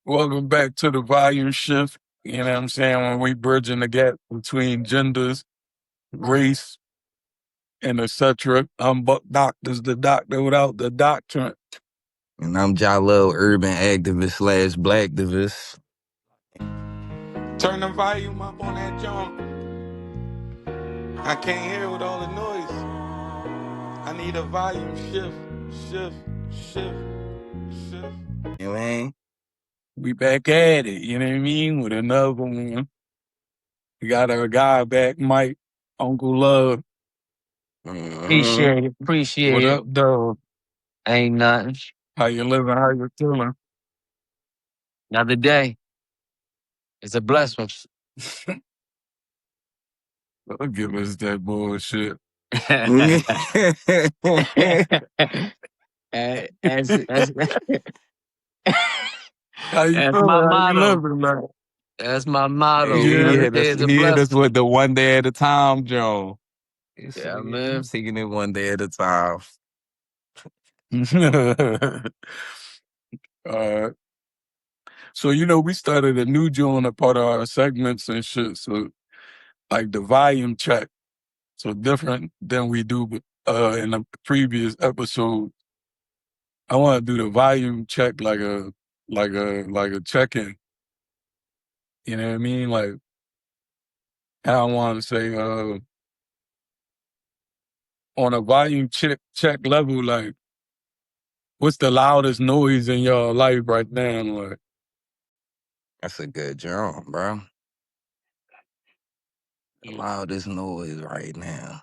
Welcome back to the volume shift. You know what I'm saying? When we bridging the gap between genders, race, and etc. I'm Buck Doctors, the doctor without the doctrine. And I'm Jalil, urban activist slash blacktivist. Turn the volume up on that jump. I can't hear with all the noise. I need a volume shift. You know what I mean? We back at it, you know what I mean? With another one. We got our guy back, Mike, Uncle Love. Mm-hmm. Appreciate What it. up, dog? Ain't nothing. How you living? How you feeling? Another day. It's a blessing. Don't give us that bullshit. as, as, How you that's feeling? my How you motto. living, man? That's my motto. he Yeah. Another hit day us. is a He hit us blessing. with the one day at a time, Joe. Yeah, I'm man. taking it one day at a time. uh, so we started a new joint, a part of our segments and shit. So like the volume check, so different than we do in the previous episode. I want to do the volume check like a check-in. You know what I mean? Like I want to say on a volume check level, like what's the loudest noise in your life right now? Like That's a good job, bro. The loudest noise right now.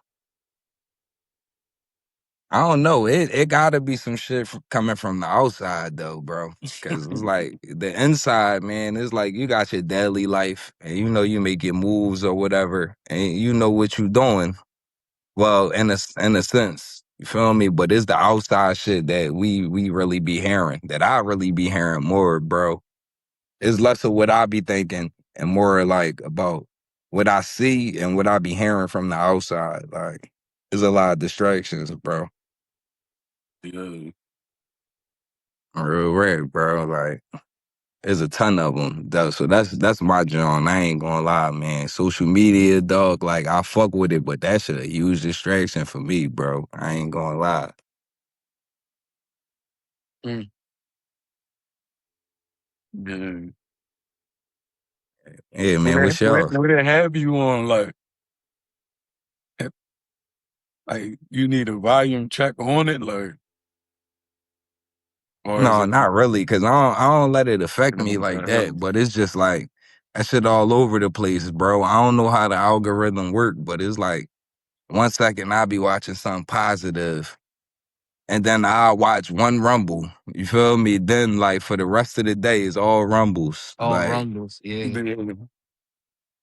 I don't know. It gotta be some shit coming from the outside though, bro. Cause it's like the inside, man. It's like you got your daily life, and you make your moves or whatever, and you know what you doing. Well, in a sense, you feel me. But it's the outside shit that we really be hearing. That I really be hearing more, bro. It's less of what I be thinking and more like about what I see and what I be hearing from the outside. Like, there's a lot of distractions, bro. yeah. Real rap, bro. Like, there's a ton of them, though. So that's my joint. I ain't gonna lie, man. Social media, dog. Like, I fuck with it, but that shit a huge distraction for me, bro. I ain't gonna lie. Mm. Yeah. Yeah, Would man. they, What's would yours? they, would they have you on like you need a volume check on it, like, or is No, it? not really, cause I don't let it affect me like that. But it's just like that shit all over the place, bro. I don't know how the algorithm work, but it's like 1 second I'll be watching something positive, and then I'll watch one rumble. You feel me? Then like for the rest of the day, it's all rumbles. All Like rumbles. Yeah.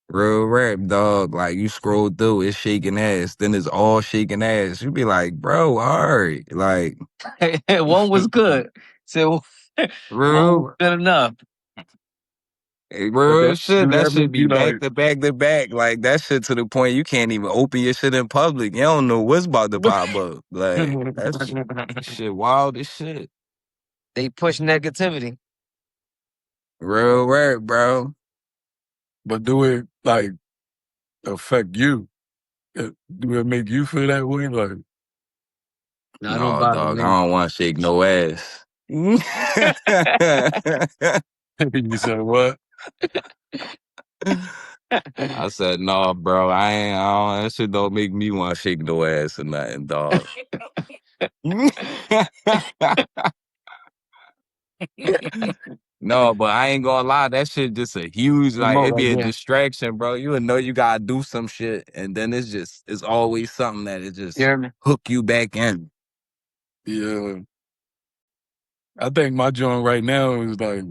real rap, dog. Like you scroll through, it's shaking ass. Then it's all shaking ass. You be like, bro, all right, like One was good. So one was real. good enough. Hey, But real shit, do that that should make be you back like? to back to back. Like that shit to the point you can't even open your shit in public. You don't know what's about to pop up. Like that's shit wild as shit. They push negativity. Real rap, bro. But do it like affect you? Do it make you feel that way? Like No, I don't No, bother dog, I me. don't want to shake no ass. you said what? I said, no, bro, that shit don't make me want to shake no ass or nothing, dog. No, but I ain't gonna lie, that shit just a huge, like, Remote it right be a there. distraction, bro. You would know you gotta do some shit, and then it's always something that it You just hear me? hook you back in. Yeah, I think my joint right now is like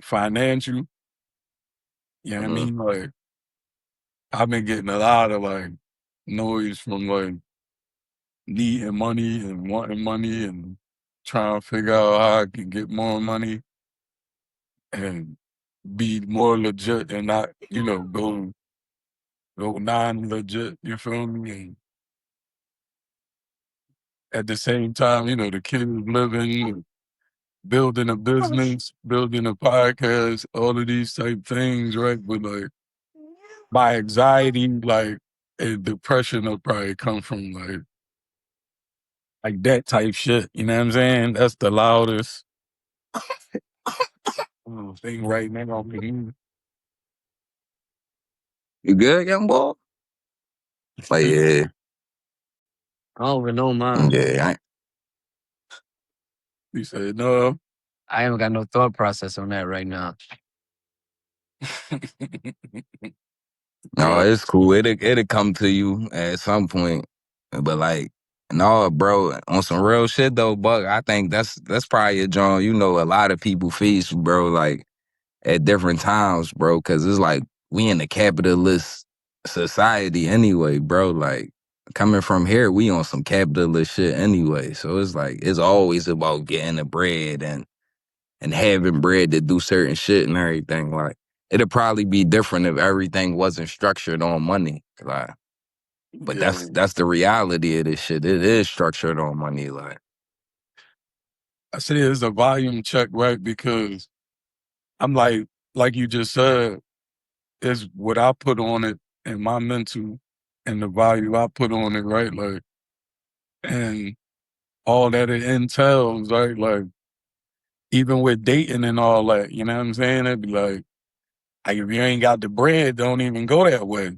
financial. You know what I Mhm. mean? Like I've been getting a lot of like noise from like needing money and wanting money and trying to figure out how I can get more money and be more legit and not, go non-legit. You feel me? And at the same time, the kids living. building a business, building a podcast, all of these type things, right? But like my anxiety, like and depression will probably come from like that type shit. You know what I'm saying? That's the loudest thing right now. You good, young boy? Like, yeah, I don't even know mine. yeah. He said, no. I haven't got no thought process on that right now. No, Right. it's cool. It'll come to you at some point. But like, no, bro, on some real shit though, Buck, I think that's probably a John. You know, a lot of people face, bro, like at different times, bro, because it's like we in a capitalist society anyway, bro. Like coming from here, we on some capitalist shit anyway. So it's like it's always about getting the bread and having bread to do certain shit and everything. Like it'd probably be different if everything wasn't structured on money. Like, but Yeah. that's the reality of this shit. It is structured on money. Like, I say it's a volume check, right? Because I'm like you just said, is what I put on it and my mental and the value I put on it, right? Like, and all that it entails, right? Like, even with dating and all that, you know what I'm saying? It'd be like if you ain't got the bread, don't even go that way.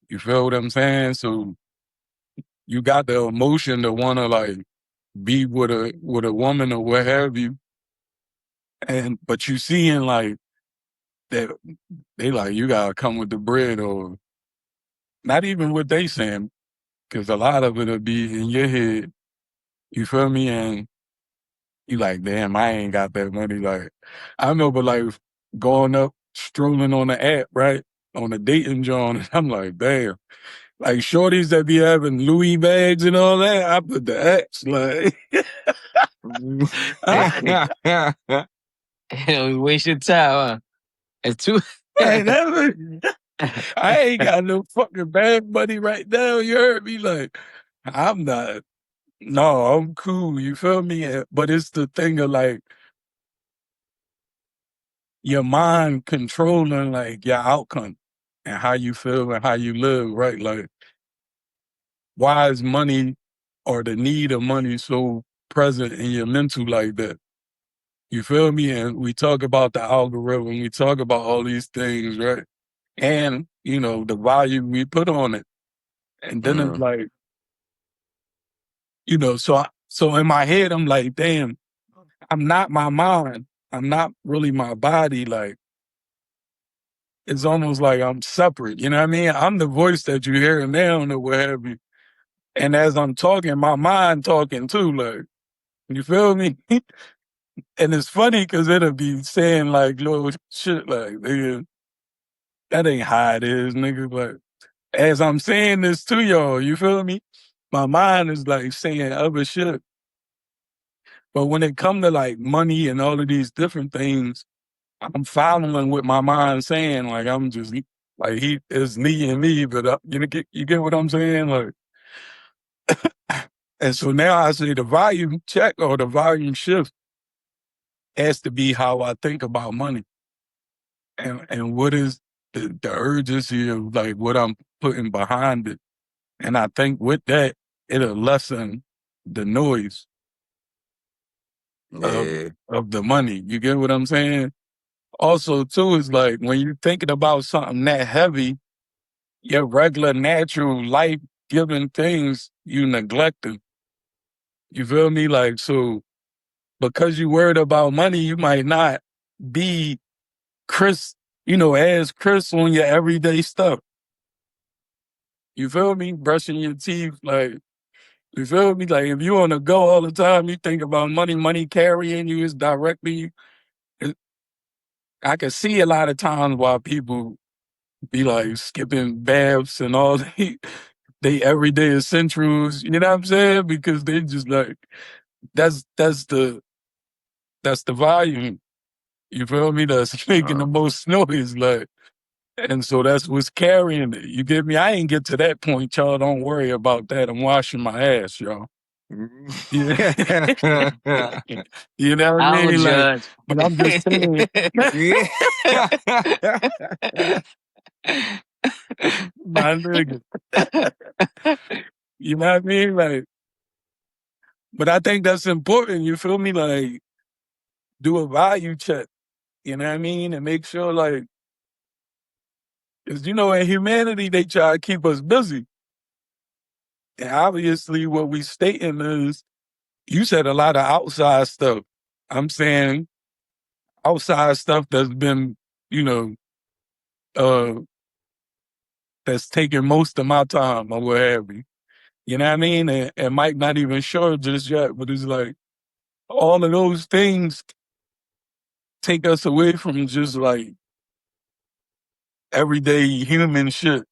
You feel what I'm saying? So you got the emotion to want to like be with a woman or what have you, and but you seeing like that they like you gotta come with the bread or not even what they saying because a lot of it'll be in your head. You feel me? And you like, damn, I ain't got that money. Like, I remember like going up, strolling on the app, right? On the dating joint. And I'm like, damn. Like shorties that be having Louis bags and all that, I put the X, like, Waste your time, huh? It's too. I ain't never, I ain't got no fucking bag money right now. You heard me? Like, I'm not, no, I'm cool. You feel me? But it's the thing of like, your mind controlling like your outcome and how you feel and how you live, right? Like, why is money or the need of money so present in your mental like that? You feel me? And we talk about the algorithm, we talk about all these things, right? And, you know, the value we put on it. And then it's like, you know, so in my head, I'm like, damn, I'm not my mind. I'm not really my body. Like, it's almost like I'm separate. You know what I mean? I'm the voice that you hear now or what have you. And as I'm talking, my mind talking too. Like, you feel me? And it's funny because it'll be saying like little shit like, nigga, that ain't how it is, nigga. But as I'm saying this to y'all, you feel me? My mind is like saying other shit. But when it come to like money and all of these different things, I'm following what my mind's saying. Like I'm just like he is me and me, but you get what I'm saying? Like, and so now I say the volume check or the volume shift has to be how I think about money and what is the urgency of like what I'm putting behind it. And I think with that, it'll lessen the noise of yeah, of the money. You get what I'm saying? Also, too, is like when you're thinking about something that heavy, your regular, natural, life giving things you neglecting. You feel me? Like, so because you worried about money, you might not be Chris, you know, as Chris on your everyday stuff. You feel me? Brushing your teeth, like, you feel me? Like, if you on the go all the time, you think about money, money carrying you, is directing you. It- I can see a lot of times why people be like skipping baths and all they everyday essentials, you know what I'm saying? Because they just like, that's that's the that's the volume. You feel me? That's making the most noise, like, and so that's what's carrying it. You get me? I ain't get to that point, y'all. Don't worry about that. I'm washing my ass, y'all. Yeah. You know what I I don't mean? Like, judge. but I'm just saying, Yeah. my nigga. You know what I mean? Like, but I think that's important. You feel me? Like, do a value check. You know what I mean? And make sure, like, because in humanity they try to keep us busy. And obviously, what we stating is, you said a lot of outside stuff. I'm saying outside stuff that's been, you know, uh, that's taking most of my time or what have you. You know what I mean? And Mike not even sure just yet, but it's like all of those things take us away from just like everyday human shit.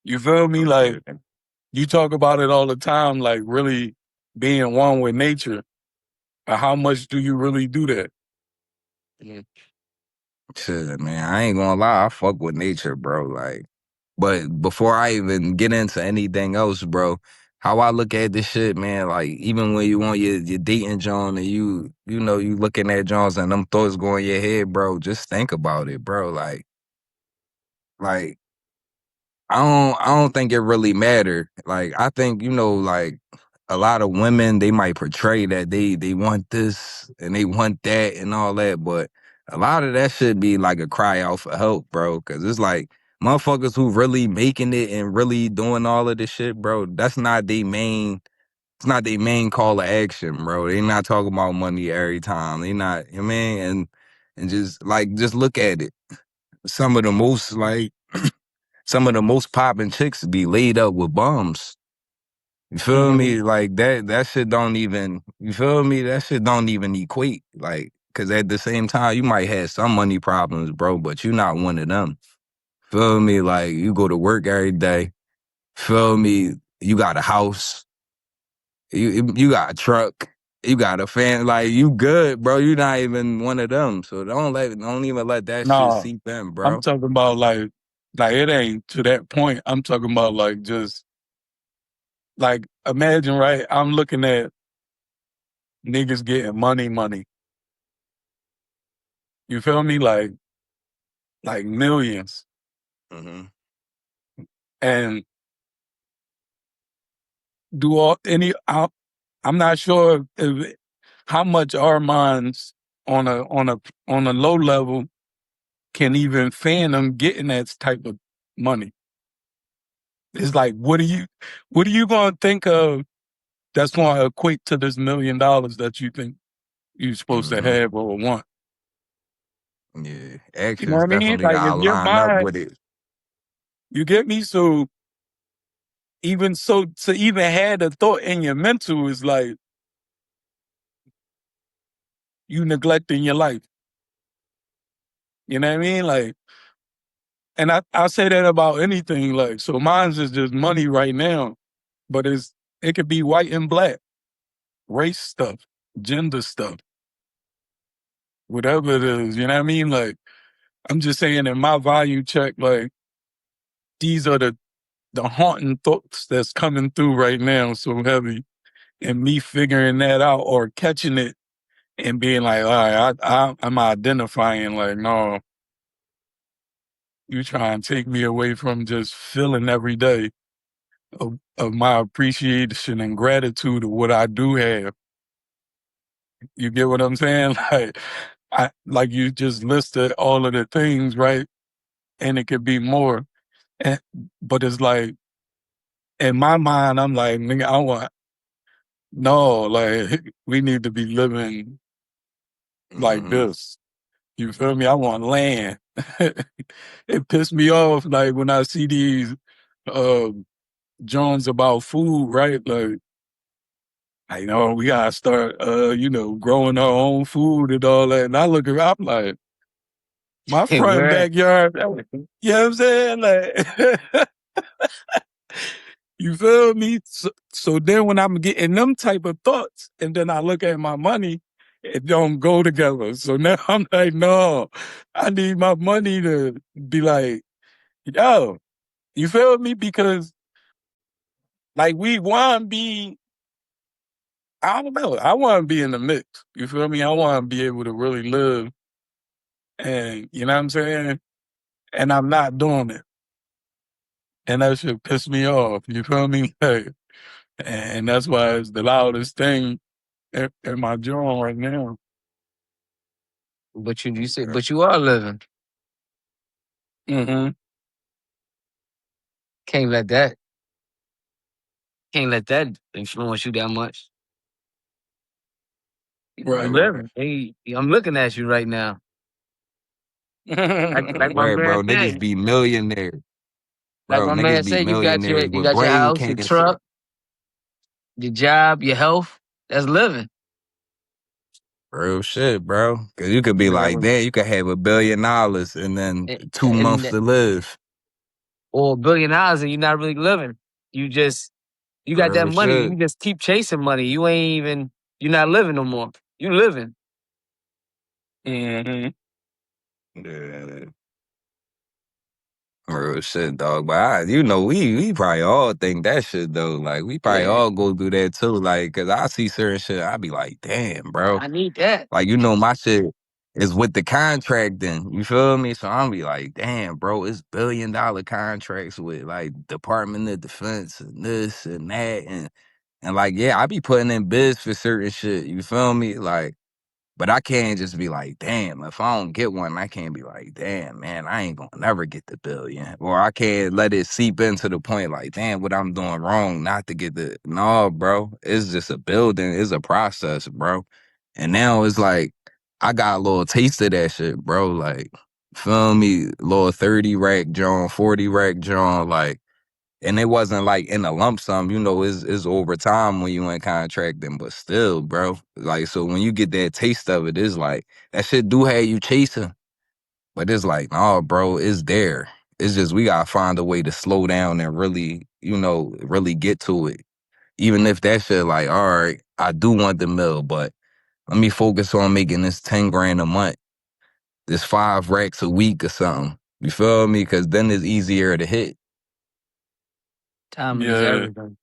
You feel me? Like you talk about it all the time, like really being one with nature. How much do you really do that? Shit, man, I ain't gonna lie, I fuck with nature, bro. Like, but before I even get into anything else, bro, how I look at this shit, man, like even when you on your dating John and you looking at Johns and them thoughts go in your head, bro, just think about it, bro. Like I don't think it really mattered. Like I think, like a lot of women, they might portray that they want this and they want that and all that, but a lot of that should be like a cry out for help, bro. Cause it's like motherfuckers who really making it and really doing all of this shit, bro, it's not their main call to action, bro. They not talking about money every time. They not, you know what I mean? And just look at it. Some of the most like some of the most popping chicks be laid up with bums. You feel Mhm. me? Like that shit don't even, you feel me? That shit don't even equate. Like, cause at the same time, you might have some money problems, bro, but you not one of them. Feel me? Like you go to work every day. Feel me? You got a house. You got a truck. You got a fan. Like you good, bro. You not even one of them. So don't even let that shit No, seep in, I'm bro. talking about like it ain't to that point. I'm talking about like just like imagine, right? I'm looking at niggas getting money. You feel me? Like millions. Mm-hmm. And do all any I'm not sure if how much our minds on a low level can even fathom getting that type of money. It's like what are you gonna think of that's gonna equate to this $1 million that you think you're supposed to Mm-hmm. have or want? Yeah. You know what Actions I mean? definitely Like if gotta your line up mind, with it. you get me? So even so to even have the thought in your mental is like you neglecting your life. You know what I mean? Like, and I say that about anything. Like, so mine's is just money right now, but it could be white and black, race stuff, gender stuff, whatever it is. You know what I mean? Like, I'm just saying in my value check, like these are the haunting thoughts that's coming through right now so heavy, and me figuring that out or catching it and being like, all right, I'm identifying like, no, you try and take me away from just feeling every day of my appreciation and gratitude of what I do have. You get what I'm saying? Like you just listed all of the things, right? And it could be more. And, but it's like in my mind, I'm like, nigga, no, like we need to be living like Mm-hmm. this. You feel me? I want land. It pissed me off like when I see these uh Jones about food, right? Like I know we gotta start growing our own food and all that. And I look around, I'm like, my front Where backyard, you know what I'm saying? Like you feel me? So then when I'm getting them type of thoughts and then I look at my money, it don't go together. So now I'm like, no, I need my money to be like, yo, you feel me? Because like we want to be I don't know. I want to be in the mix. You feel me? I want to be able to really live, and you know what I'm saying. And I'm not doing it, and that should piss me off. You feel me? Like, and that's why it's the loudest thing in my joint right now. But you said, but you are living. Mm-hmm. Can't let that influence you that much. You Right. Right. living. Hey, I'm looking at you right now. Like my Right, man bro. Niggas said. be millionaires. Like Bro, my man niggas be said, you got millionaires with your brain house, your cancer. truck, your job, your health. That's living. Real shit, bro. Cause you could be like, Yeah. damn, you could have $1 billion and then And, 2 months to live. or $1 billion and you're not really living. You got that Real money. shit. You just keep chasing money. You're not living no more. You living. Mm-hmm. Yeah. Real shit, dog. But we probably all think that shit though. Like we probably Yeah. all go through that too. Like, cause I see certain shit, I be like, damn, bro. I need that. Like, my shit is with the contracting. You feel me? So I'm be like, damn, bro, it's $1 billion contracts with like Department of Defense and this and that and like, yeah, I be putting in bids for certain shit. You feel me? Like, but I can't just be like, damn, if I don't get one, I can't be like, damn, man, I ain't gonna never get the billion. Or I can't let it seep into the point like, damn, what I'm doing wrong not to get the no, bro. It's just a building, it's a process, bro. And now it's like I got a little taste of that shit, bro. Like, feel me, little 30 rack John, 40 rack John, like, and it wasn't like in a lump sum, it's over time when you in contracting, but still, bro. Like, so when you get that taste of it, it's like that shit do have you chasing. But it's like, nah, bro, it's there. It's just we gotta find a way to slow down and really, really get to it. Even if that shit like, all right, I do want the mill, but let me focus on making this 10 grand a month, this 5 racks a week or something. You feel me? Cause then it's easier to hit. Timing is Yeah. everything.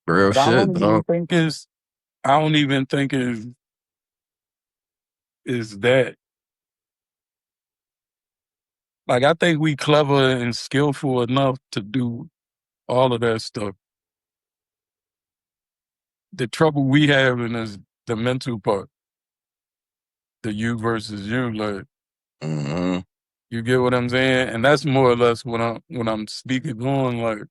Real But I shit, don't even dog. think it's. I don't even think is that. Like I think we clever and skillful enough to do all of that stuff. The trouble we having is the mental part, the you versus you. Like Mm-hmm. you get what I'm saying, and that's more or less what I'm speaking on. Like,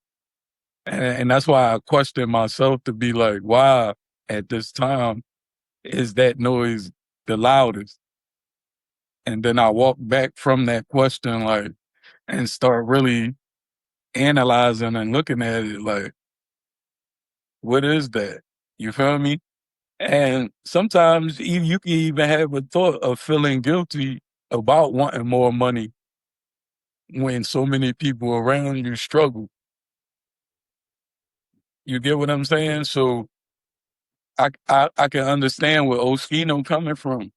and that's why I question myself to be like, why at this time is that noise the loudest? And then I walk back from that question, like, and start really analyzing and looking at it, like, what is that? You feel me? And sometimes you can even have a thought of feeling guilty about wanting more money when so many people around you struggle. You get what I'm saying? So I can understand where Oskino coming from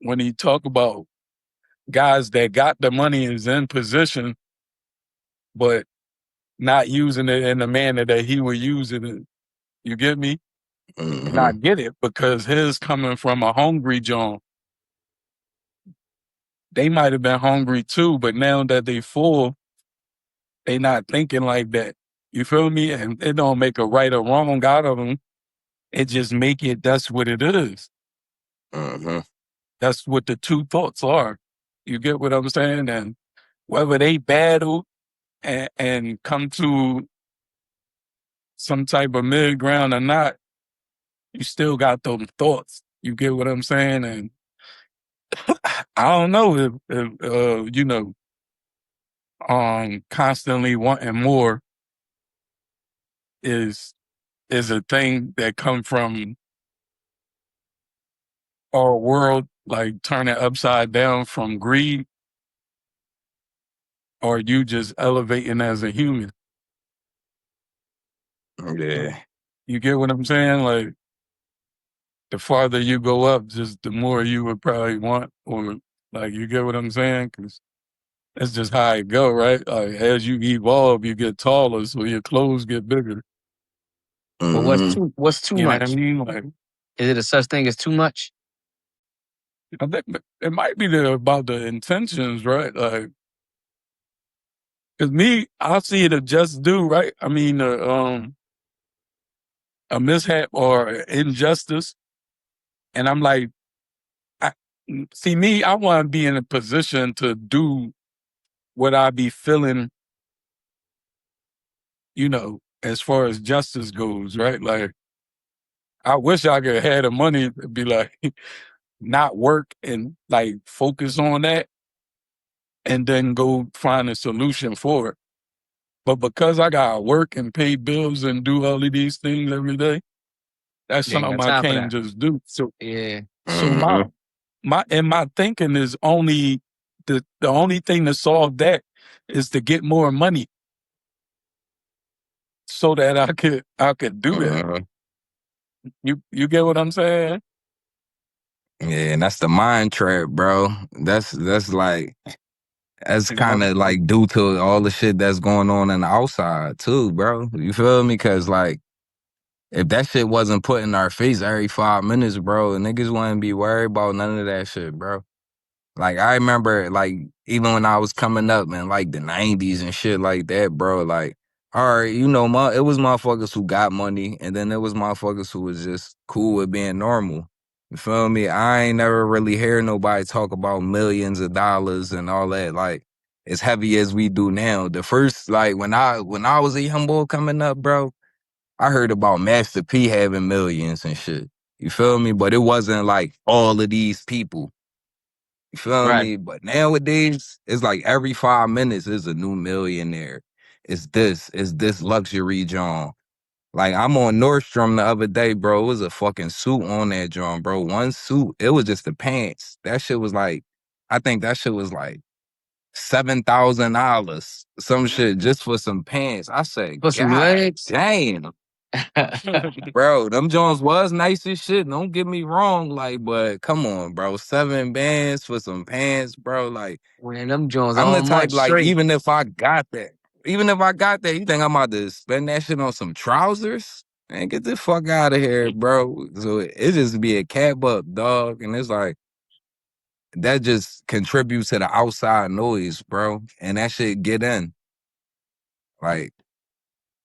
when he talk about guys that got the money is in position, but not using it in the manner that he would use it in. You get me? And I Mm-hmm. get it because his coming from a hungry John. They might have been hungry too, but now that they full, they not thinking like that. You feel me? And it don't make a right or wrong out of them. It just make it, that's what it is. Mm-hmm. That's what the two thoughts are. You get what I'm saying? And whether they battle and come to some type of mid ground or not, you still got those thoughts. You get what I'm saying? And I don't know if constantly wanting more is a thing that come from our world, like turning upside down from greed, or you just elevating as a human. Yeah. You get what I'm saying? Like the farther you go up, just the more you would probably want, or like you get what I'm saying? Because that's just how it go, right? Like as you evolve, you get taller, so your clothes get bigger. But Mm-hmm. what's too You know what I much? mean? Like, Is it a such thing as too much? I think it might be about the intentions, right? Like, cause me, I see it as just do, right? I mean, a mishap or injustice, and I'm like, I, see me, I want to be in a position to do what I be feeling, as far as justice goes, right? Like, I wish I could have the money to be like, not work and like focus on that and then go find a solution for it. But because I gotta work and pay bills and do all of these things every day, that's You ain't something got I time for can't that. just do. So Yeah. so my thinking is only the only thing to solve that is to get more money so that I could do that. Mm-hmm. You get what I'm saying? Yeah, and that's the mind trap, bro. That's like that's You know? kind of like due to all the shit that's going on in the outside too, bro. You feel me? Cause like if that shit wasn't put in our face every 5 minutes, bro, niggas wouldn't be worried about none of that shit, bro. Like I remember, like even when I was coming up, man, like the '90s and shit like that, bro. Like, all right, it was motherfuckers who got money, and then there was motherfuckers who was just cool with being normal. You feel me? I ain't never really hear nobody talk about millions of dollars and all that, like as heavy as we do now. The first, like when I was a young boy coming up, bro, I heard about Master P having millions and shit. You feel me? But it wasn't like all of these people. You feel Right. me? But nowadays, it's like every 5 minutes is a new millionaire. It's this luxury John. Like I'm on Nordstrom the other day, bro. It was a fucking suit on that John, bro. One suit. It was just the pants. That shit was like, I think that shit was like $7,000. Some shit just for some pants. I said, For some God legs. damn. Bro, them Jones was nice as shit. Don't get me wrong, like, but come on, bro. 7 bands for some pants, bro. Like, Man, them Jones I'm the all type, month like, straight. even if I got that, you think I'm about to spend that shit on some trousers? Man, get the fuck out of here, bro. So it just be a cap up, dog. And it's like, that just contributes to the outside noise, bro. And that shit get in. Like,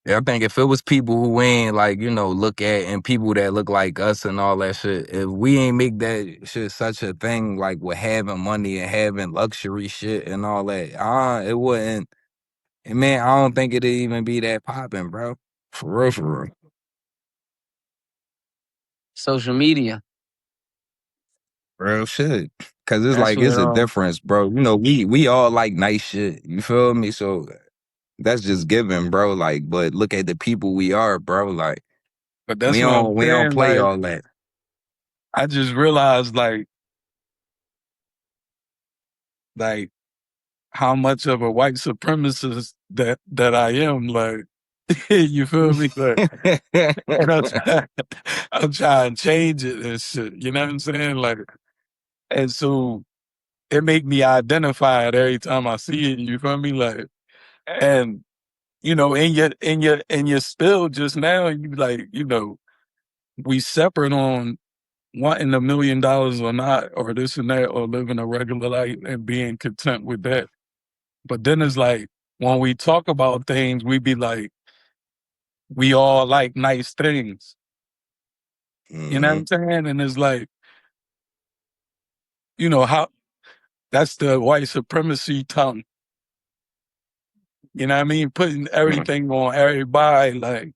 yeah, I think if it was people who we ain't like, look at and people that look like us and all that shit, if we ain't make that shit such a thing like with having money and having luxury shit and all that, it wouldn't. And man, I don't think it'd even be that popping, bro. For real, for real. Social media. Real shit. Cause it's That's like what it's a difference, bro. We all like nice shit. You feel me? So that's just given, bro. Like, but look at the people we are, bro. Like But that's we what I'm don't we don't saying. play Like, all that. I just realized like how much of a white supremacist that I am. Like, you feel me? Like, and I'm trying to change it and shit. You know what I'm saying? Like, and so it make me identify it every time I see it. You feel me? Like, and in your spill just now, you like, we separate on wanting $1 million or not, or this and that, or living a regular life and being content with that. But then it's like when we talk about things, we be like, we all like nice things. You know what Mhm. I'm saying? And it's like, how that's the white supremacy tongue. You know what I mean? Putting everything on everybody, like,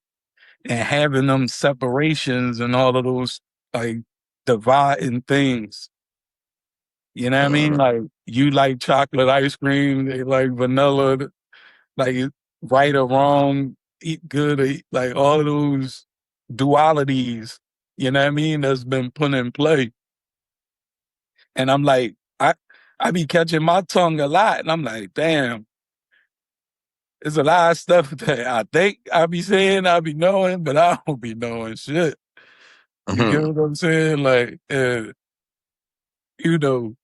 and having them separations and all of those like dividing things. You know what I mean? Mhm. Like you like chocolate ice cream, they like vanilla, like right or wrong, eat good, or eat, like all of those dualities, you know what I mean, that's been put in play. And I'm like, I be catching my tongue a lot, and I'm like, damn, there's a lot of stuff that I think I be saying, I be knowing, but I don't be knowing shit. You get Mhm. what I'm saying? Like, you know,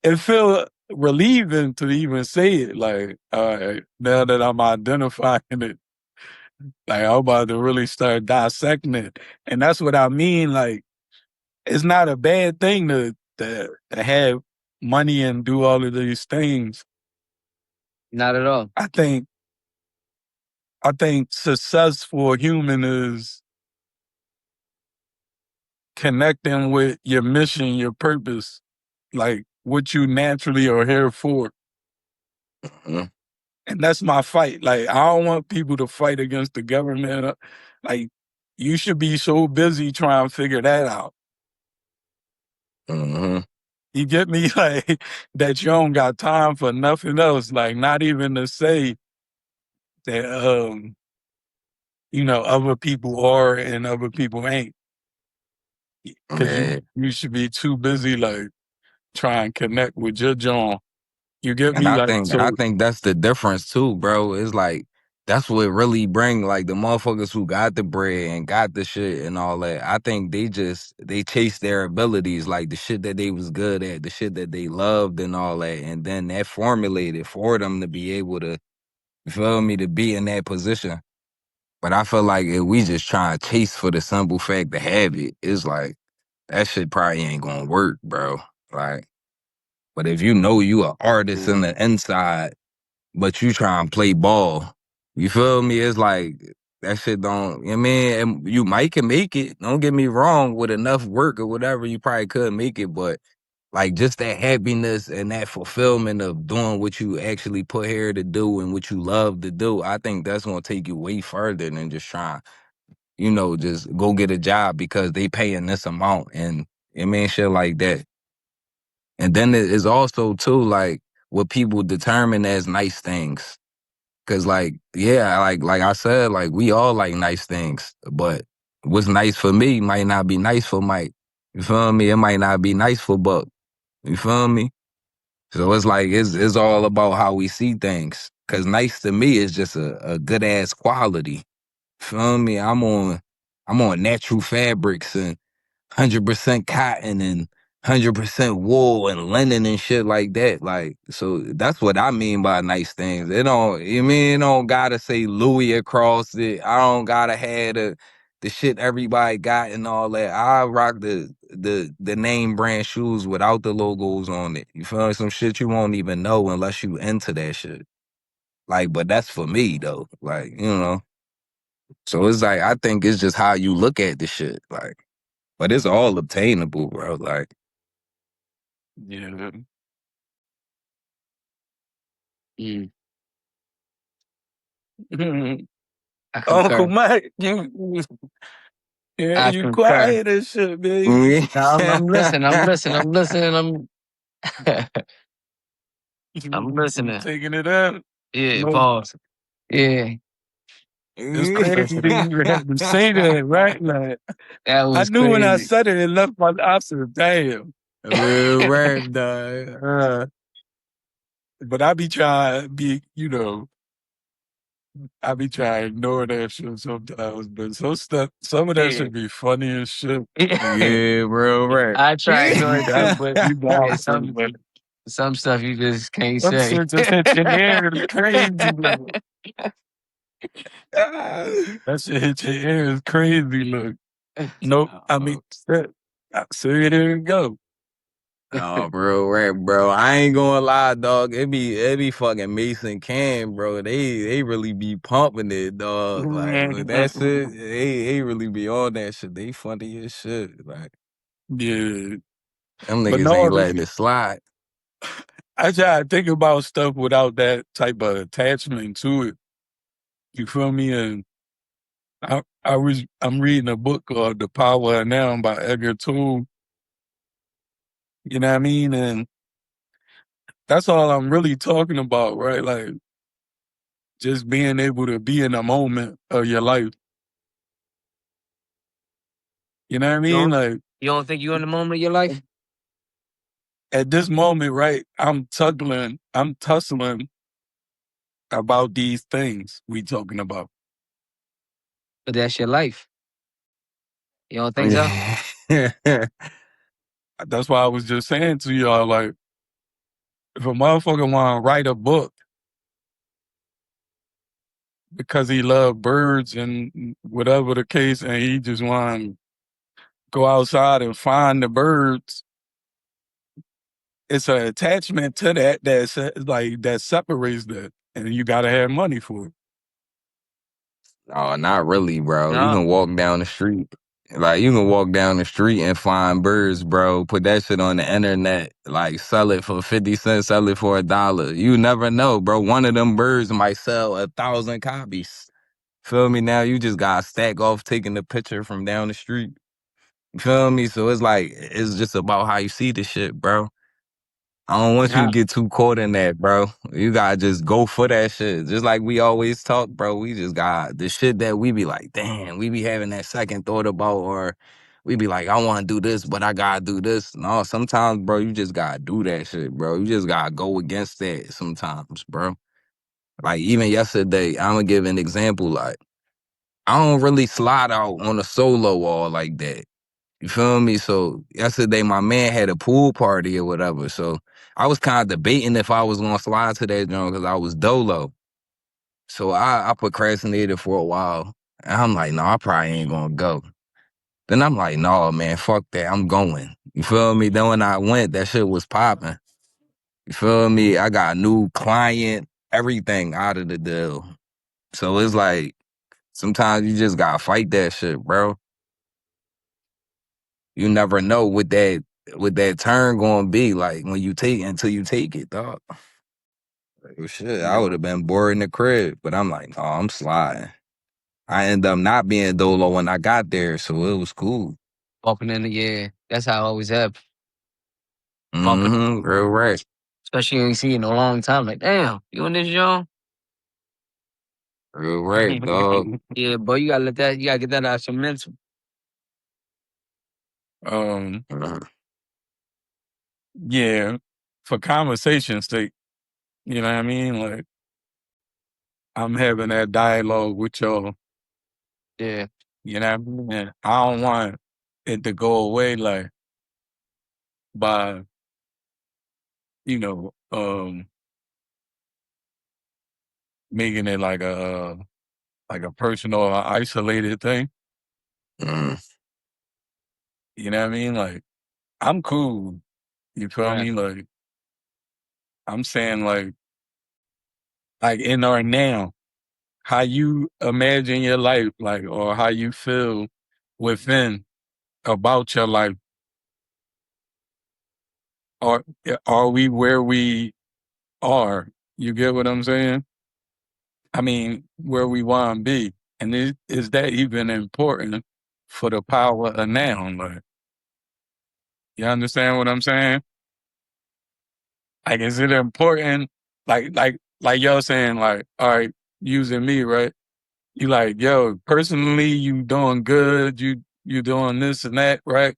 it feel relieving to even say it. Like, all right, now that I'm identifying it, Like I'm about to really start dissecting it. And that's what I mean. Like, it's not a bad thing to have money and do all of these things. Not at all. I think success for a human is connecting with your mission, your purpose, like what you naturally are here for. Mhm. And that's my fight. Like, I don't want people to fight against the government. Like, you should be so busy trying to figure that out. Mhm. You get me? Like, that you don't got time for nothing else. Like, not even to say that, other people are and other people ain't. Cause Yeah. you should be too busy, like, trying to connect with your John. You get And me? I Like, think I so, think that's the difference too, bro. It's like that's what really bring like the motherfuckers who got the bread and got the shit and all that. I think they chase their abilities, like the shit that they was good at, the shit that they loved and all that, and then that formulated for them to be able to, you feel me, to be in that position. But I feel like if we just try to chase for the simple fact to have it, it's like that shit probably ain't gonna work, bro. Like, but if you know you an artist in the inside but you try and play ball. You feel me? It's like that shit don't, you know what I mean? And you might can make it. Don't get me wrong, with enough work or whatever, you probably could make it, but like just that happiness and that fulfillment of doing what you actually put here to do and what you love to do, I think that's gonna take you way further than just trying, just go get a job because they paying this amount and I mean shit like that. And then it is also too like what people determine as nice things. Cause like, yeah, like I said, like we all like nice things, but what's nice for me might not be nice for Mike. You feel me? It might not be nice for Buck. You feel me? So it's like it's all about how we see things. Cause nice to me is just a good ass quality. Feel me? I'm on natural fabrics and 100% cotton and 100% wool and linen and shit like that. Like, so that's what I mean by nice things. It don't, you mean, it don't gotta say Louis across it. I don't gotta have the shit everybody got and all that. I rock the name brand shoes without the logos on it. You feel me? Some shit you won't even know unless you into that shit. Like, but that's for me though. Like, So it's like I think it's just how you look at the shit. Like, but it's all obtainable, bro. Like, yeah. Mm, I Uncle concur. Mike, I you concur. quiet and shit, man. Now I'm listening. I'm listening. I'm listening. I'm You listening. taking it out? Yeah, No, pause. Yeah, it's I'm crazy that listening. you had to say that, right? Like, That I was knew when I crazy. said it, it left my, I said, damn. real rap, dog. But I be trying to be, I be trying to ignore that shit sometimes. But some of that Yeah. should be funny as shit. Yeah, real rap. I try to ignore it too, but You yeah, got some stuff you just can't some say. shit just hit your ear crazy. Look. That shit hit your ears crazy. Look. Nope. I mean, Oh, shit. So there you go. oh, real rap, bro. I ain't gonna lie, dog. It be fucking Mason Cam, bro. They really be pumping it, dog. Like with that shit, they really be on that shit. They funny as shit. Like Yeah. them But niggas no, ain't letting it slide. I try to think about stuff without that type of attachment to it. You feel me? And I'm reading a book called The Power of Now by Edgar Toole. You know what I mean? And that's all I'm really talking about, right? Like just being able to be in a moment of your life. You know what I You mean? don't Like you don't think you in the moment of your life? at this moment, right? I'm tussling about these things we talking about. But that's your life. You don't think so? That's why I was just saying to y'all, like, if a motherfucker want to write a book, because he loved birds and whatever the case, and he just wanted to go outside and find the birds. It's an attachment to that's like that separates that, and you got to have money for it. Oh, not really, bro. You No. can walk down the street. Like, you can walk down the street and find birds, bro. Put that shit on the internet. Like, sell it for 50 cents, sell it for $1. You never know, bro. One of them birds might sell 1,000 copies. Feel me? Now you just got to stack off taking the picture from down the street. You feel me? So it's like, it's just about how you see the shit, bro. I don't want you to How, get too caught in that, bro. You gotta just go for that shit. Just like we always talk, bro. We just got the shit that we be like, damn, we be having that second thought about, or we be like, I wanna do this, but I gotta do this. No, sometimes, bro, you just gotta do that shit, bro. You just gotta go against that sometimes, bro. Like even yesterday, I'm gonna give an example. Like, I don't really slide out on a solo wall like that. You feel me? So yesterday my man had a pool party or whatever. So I was kind of debating if I was gonna slide to that joint because I was dolo. So I procrastinated for a while. And I'm like, no, I probably ain't gonna go. Then I'm like, no, man, fuck that. I'm going. You feel me? Then when I went, that shit was popping. You feel me? I got a new client, everything out of the deal. So it's like sometimes you just gotta fight that shit, bro. You never know what that turn gonna be like when you take until you take it, dog. Like, well, shit, I Yeah. would have been bored in the crib, but I'm like, no, I'm sliding. I end up not being dolo when I got there, so it was cool. bumping in the air. That's how I always have. Bumping, Mm-hmm. Real right. especially when you see in a long time. Like, damn, you in this, John? Real right, dog. Yeah, but you gotta let that. You gotta get that out your mental. Um, Mhm. yeah, for conversation's sake, you know what I mean? Like I'm having that dialogue with y'all, Yeah, you know what I mean? And I don't want it to go away like by, you know, making it like a personal or isolated thing. Mhm. You know what I mean? Like I'm cool. You feel right. me? Like I'm saying like in our now, how you imagine your life, like or how you feel within about your life. Are we where we are? You get what I'm saying? I mean, where we want to be. And is that even important for the power of now? Like, you understand what I'm saying? Like, is it important? Like y'all saying, like, all right, using me, right? You like, yo, personally, you doing good. You doing this and that, right?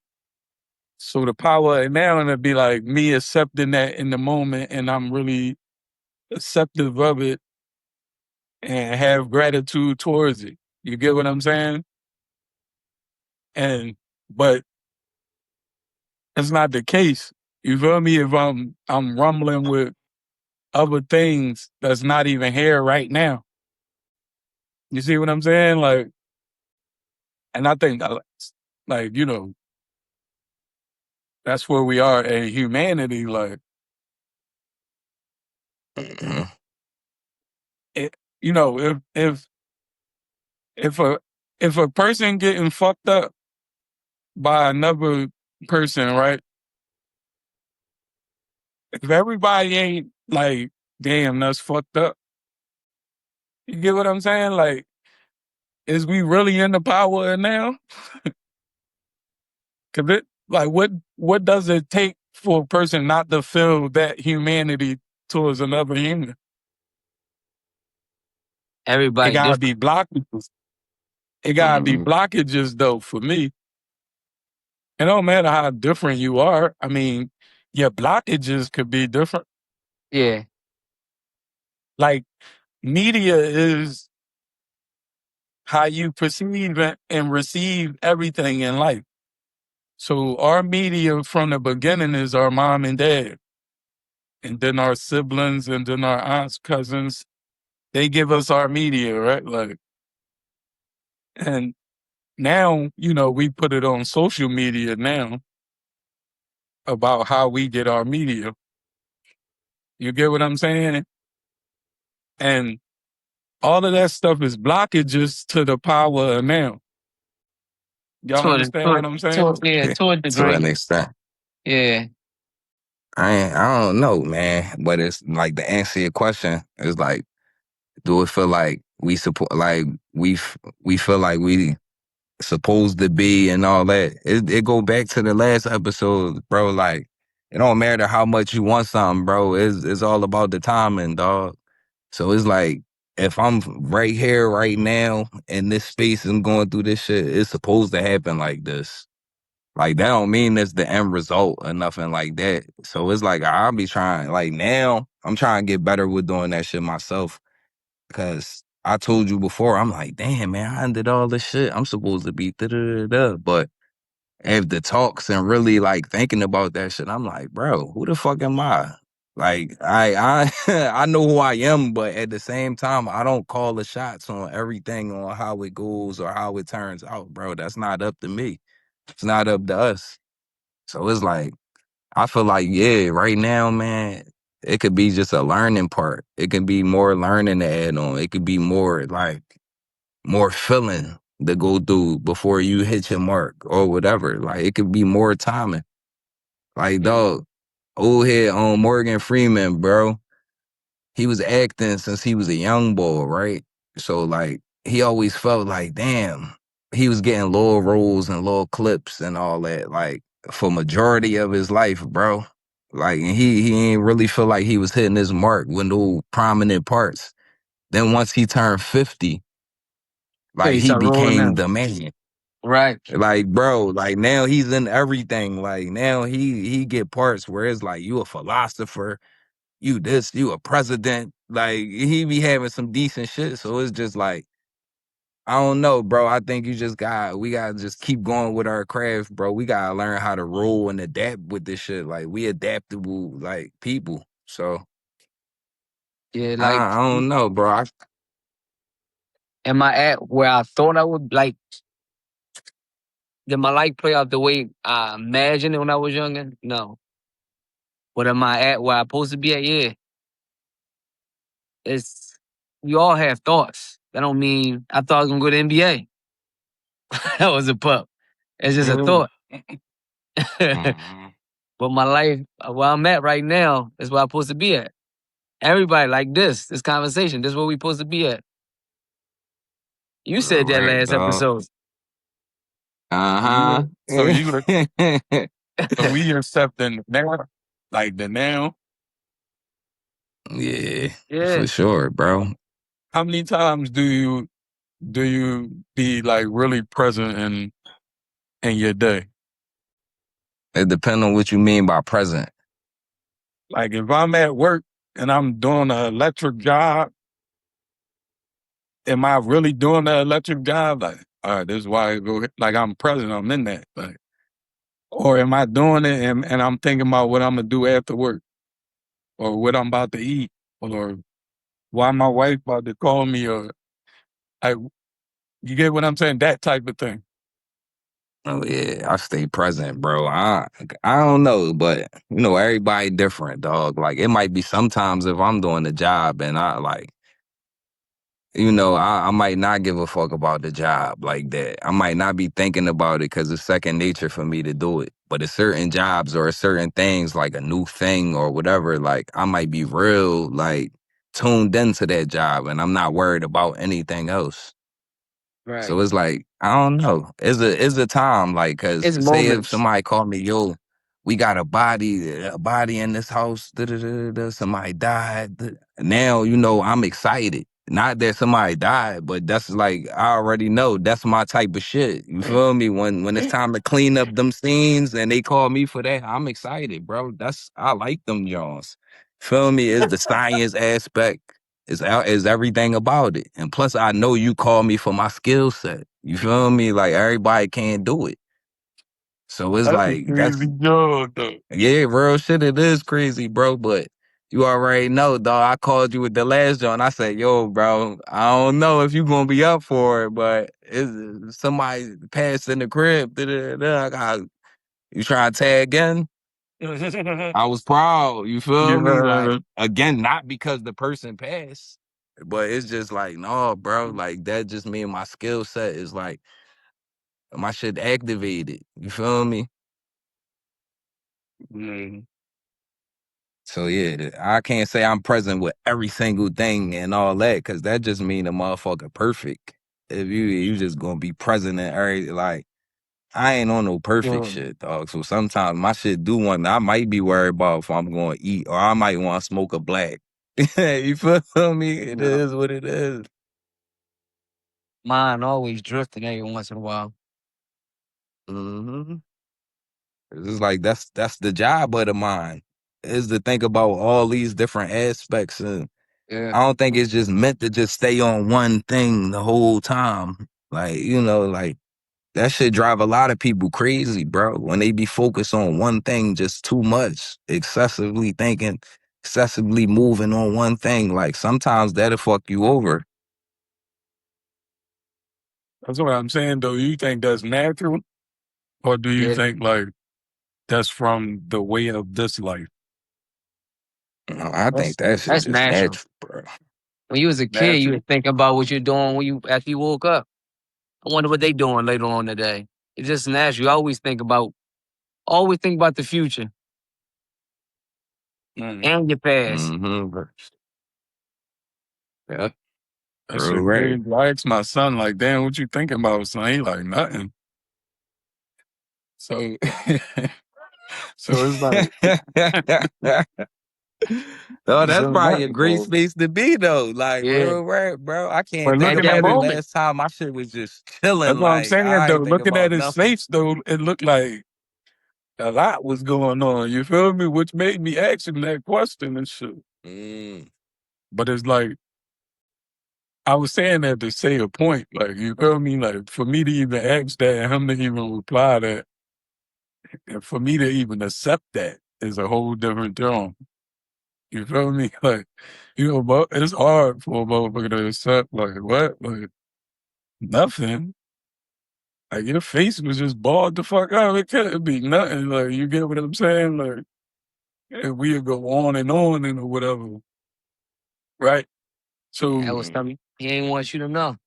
So the power of now and it'd be like me accepting that in the moment, and I'm really acceptive of it and have gratitude towards it. You get what I'm saying? And but it's not the case. You feel me? If I'm rumbling with other things that's not even here right now. You see what I'm saying? Like, and I think like you know that's where we are in humanity. Like, Mhm. it, you know, if a if a person getting fucked up by another person, right? If everybody ain't like, damn, that's fucked up. You get what I'm saying? Like, is we really in the power of now? Cause it like what does it take for a person not to feel that humanity towards another human? It Everybody gotta different. be blockages. It gotta be Mhm. blockages though for me. It don't matter how different you are. I mean, your blockages could be different. Yeah, Like media is how you perceive and receive everything in life. So our media from the beginning is our mom and dad, and then our siblings, and then our aunts, cousins, they give us our media, right? Like, and now, we put it on social media now about how we get our media. You get what I'm saying? And all of that stuff is blockages to the power of now. Y'all understand what I'm saying? To a To degree. an extent. Yeah. I don't know, man. But it's like to answer your question, it's like, do it feel like we support like we feel like we supposed to be and all that? It go back to the last episode, bro. Like, it don't matter how much you want something, bro. It's all about the timing, dog. So it's like, if I'm right here, right now, in this space and going through this shit, it's supposed to happen like this. Like, that don't mean it's the end result or nothing like that. So it's like, I'll be trying, like, now, I'm trying to get better with doing that shit myself. Because I told you before, I'm like, damn, man, I did all this shit. I'm supposed to be da-da-da-da. But after talks and really, like, thinking about that shit, I'm like, bro, who the fuck am I? Like, I I know who I am, but at the same time, I don't call the shots on everything on how it goes or how it turns out, bro. That's not up to me. It's not up to us. So it's like, I feel like, yeah, right now, man, it could be just a learning part. It could be more learning to add on. It could be more like more feeling to go through before you hit your mark or whatever. Like, it could be more timing. Like, dog, old head on Morgan Freeman, bro. He was acting since he was a young boy, right? So like, he always felt like, damn, he was getting little roles and little clips and all that, like, for majority of his life, bro. Like, and he ain't really feel like he was hitting his mark with no prominent parts. Then once he turned 50, Yeah, like, you he start rolling became now. the man. Right. Like, bro, like, now he's in everything. Like, now he get parts where it's like, you a philosopher, you this, you a president. Like, he be having some decent shit. So it's just like, I don't know, bro. I think we gotta just keep going with our craft, bro. We gotta learn how to roll and adapt with this shit. Like, we adaptable, like, people. So Yeah, like, I don't know, bro. am I at where I thought I would, like, did my life play out the way I imagined it when I was younger? No. But am I at where I'm supposed to be at? Yeah. It's, we all have thoughts. That don't mean I thought I was gonna go to NBA. That was a pup. It's just a thought. Mhm. But my life, where I'm at right now, is where I'm supposed to be at. Everybody like this conversation, this is where we supposed to be at. You said that Right, last dog. episode. Uh-huh. So so we accepting now, like the now. Yeah, Yeah. for sure, bro. How many times do you be like really present in your day? It depends on what you mean by present. Like if I'm at work and I'm doing an electric job, am I really doing the electric job? Like, all right, this is why I go. Like I'm present. I'm in that. Like, or am I doing it and I'm thinking about what I'm gonna do after work, or what I'm about to eat, or why my wife about to call me, or like, you get what I'm saying? That type of thing. Oh yeah, I stay present, bro. I don't know, but everybody different, dog. Like, it might be sometimes if I'm doing the job and I like, I might not give a fuck about the job like that. I might not be thinking about it because it's second nature for me to do it. But it's certain jobs or certain things, like a new thing or whatever, like, I might be real like tuned into that job and I'm not worried about anything else. So Right. it's like, I don't know. It's a time, like, cause It's say if moments. somebody called me, yo, we got a body in this house, da-da-da-da-da, somebody died. Now, I'm excited. Not that somebody died, but that's like, I already know that's my type of shit. You feel me? When it's time to clean up them scenes and they call me for that, I'm excited, bro. I like them Jones. Feel me? Is the science aspect. Is everything about it. And plus, I know you call me for my skill set. You feel me? Like, everybody can't do it. So it's That's a like, crazy job, though. yeah, real shit, it is crazy, bro. But You already know, dog. I called you with the last joint. I said, yo, bro, I don't know if you gonna be up for it, but it's somebody passed in the crib. I got you trying to tag again? I was proud. You feel me? Like Yeah. again, not because the person passed, but it's just like, no, bro. Like that just mean my skill set is like my shit activated. You feel me? Mm. So yeah, I can't say I'm present with every single thing and all that, cause that just mean the motherfucker perfect. If you just gonna be present in every like I ain't on no perfect Yeah. shit, dog. So sometimes my shit do want I might be worried about if I'm gonna eat or I might want to smoke a black. You feel me? It Yeah. is what it is. Mine always drifting every once in a while. Mm-hmm. It's like that's the job of the mind is to think about all these different aspects and Yeah. I don't think it's just meant to just stay on one thing the whole time. Like, like that shit drive a lot of people crazy, bro. When they be focused on one thing just too much, excessively thinking, excessively moving on one thing. Like sometimes that'll fuck you over. That's what I'm saying, though. You think that's natural, or do you Yeah. think like that's from the way of this life? No, I think That's that shit that's just natural. natural, bro. When you was a kid, you Natural. was thinking about what you're doing when you after you woke up. I wonder what they doing later on today. It's just natural. You always think about the future Mm. and your past. Mm-hmm. Yeah, That real shit right. crazy. I asked my son, like, damn, what you thinking about, son? He like, nothing. So, so it's like, No, that's so probably a nothing, great bro. space to be though. Like Yeah. real rap, bro. I can't But think At looking that at about the it, moment. last time my shit was just that's chilling. what I'm Like saying, I though. ain't think Looking at about his nothing. face, though, it looked like a lot was going on. You feel me? Which made me ask him that question and shit. Mm, But it's like, I was saying that to say a point. Like, you feel me? Like, for me to even ask that and him to even reply that, and for me to even accept that is a whole different tone. You feel me? Like, but it's hard for a motherfucker to accept, like, what? Like, nothing. Like, your face was just bald the fuck out. It couldn't be nothing. Like, you get what I'm saying? Like, and we'll go on and or whatever. Right? That So, was mm. something he ain't want you to know.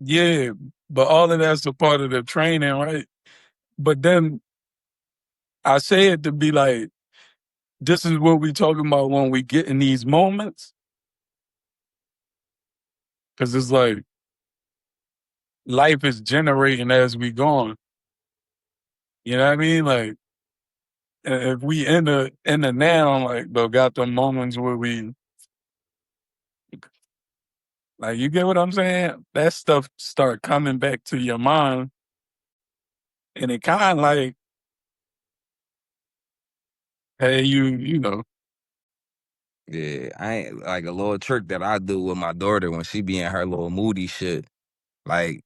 yeah, but all of that's a part of the training, right? But then I say it to be like, this is what we talking about when we get in these moments. Cause it's like life is generating as we going. You know what I mean? Like if we in the now, like but got the moments where we like you get what I'm saying? That stuff start coming back to your mind and it kinda like, hey, you know. Yeah, I ain't like a little trick that I do with my daughter when she be in her little moody shit. Like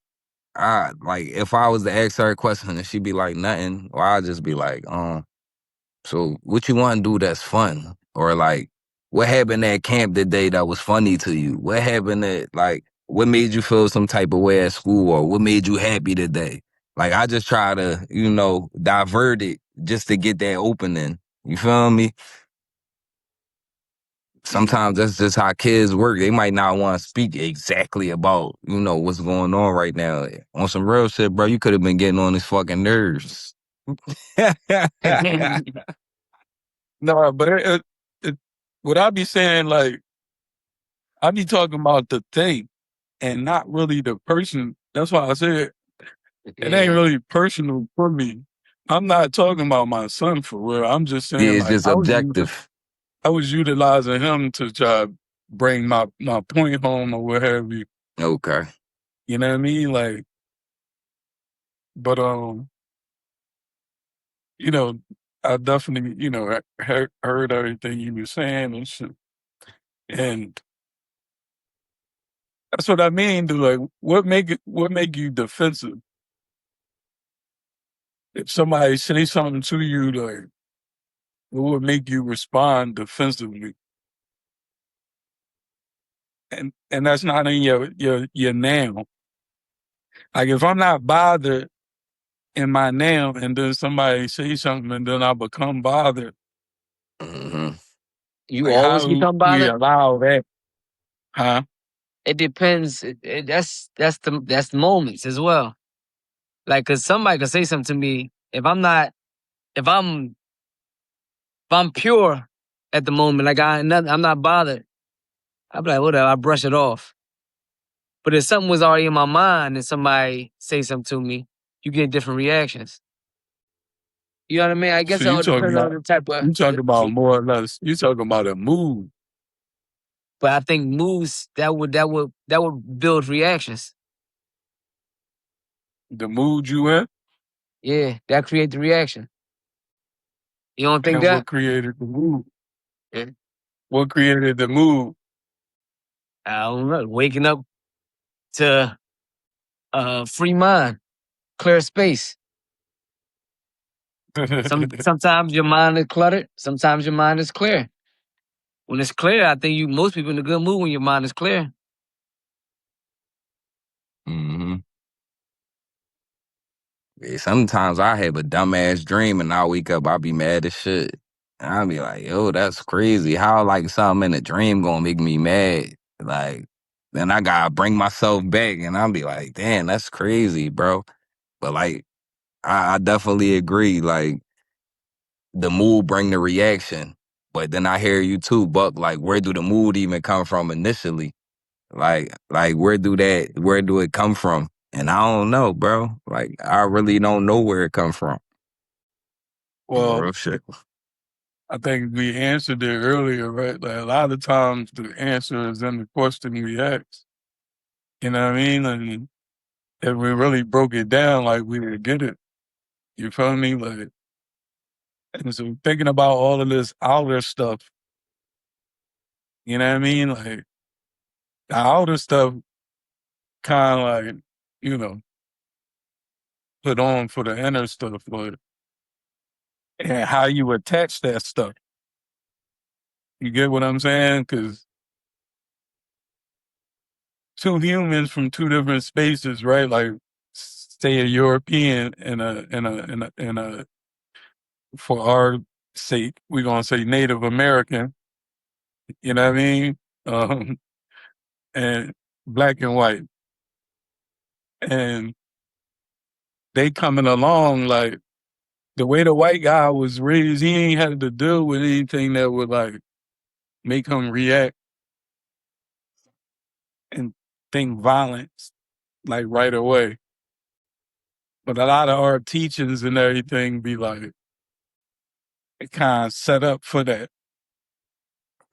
I like if I was to ask her a question and she be like nothing, or I'll just be like, so what you want to do that's fun? Or like, what happened at camp today that was funny to you? What happened at like, what made you feel some type of way at school? Or what made you happy today? Like, I just try to, divert it just to get that opening. You feel me? Mm. Sometimes that's just how kids work. They might not want to speak exactly about, what's going on right now. On some real shit, bro, you could have been getting on his fucking nerves. No, but it what I be saying, like, I be talking about the thing and not really the person. That's why I said it ain't Yeah. really personal for me. I'm not talking about my son for real. I'm just Yeah, saying it's like just objective. I was utilizing him to try to bring my point home or what have you. Okay. You know what I mean? Like, but you know, I definitely, heard everything you were saying and shit. And that's what I mean, dude. Like, what make you defensive? If somebody say something to you, like, What would make you respond defensively? And that's not in your now. Like if I'm not bothered in my now, and then somebody say something, and then I become bothered. Mm-hmm. You Like always how become we bothered. allow that? Huh? It depends. That's the moments as well. Like, cause somebody could say something to me if I'm not if I'm pure at the moment, like I'm not bothered. I'm like, whatever. I brush it off. But if something was already in my mind and somebody say something to me, you get different reactions. You know what I mean? I So guess it all depends on the type of. you talking about more or less. You talking about a mood, But I think moves that would build reactions. the mood you in, Yeah, that create the reaction. You don't think and that? what created the mood. Yeah. What created the mood? I don't know. Waking up to free mind, clear space. Sometimes your mind is cluttered. Sometimes your mind is clear. When it's clear, I think most people in a good mood when your mind is clear. Mm-hmm. Yeah, sometimes I have a dumbass dream and I wake up, I'll be mad as shit. And I'll be like, yo, that's crazy. How like something in a dream gonna make me mad? Like, then I gotta bring myself back and I'll be like, damn, that's crazy, bro. But like, I definitely agree. Like, the mood bring the reaction. But then I hear you too, Buck. Like, where do the mood even come from initially? Like where do it come from? And I don't know, bro. Like, I really don't know where it come from. Well, Real shit. I think we answered it earlier, right? Like a lot of times the answer is in the question we asked. You know what I mean? And if we really broke it down, like we would get it. You feel me? Like, and so thinking about all of this outer stuff, you know what I mean? Like the outer stuff kind of like, you know, put on for the inner stuff, but and how you attach that stuff. You get what I'm saying? Because two humans from two different spaces, right? Like, say a European and a for our sake, we're gonna say Native American. You know what I mean? Um, and black and white, and they coming along like the way the white guy was raised. He ain't had to deal with anything that would like make him react and think violence like right away. But a lot of our teachings and everything be like it kind of set up for that.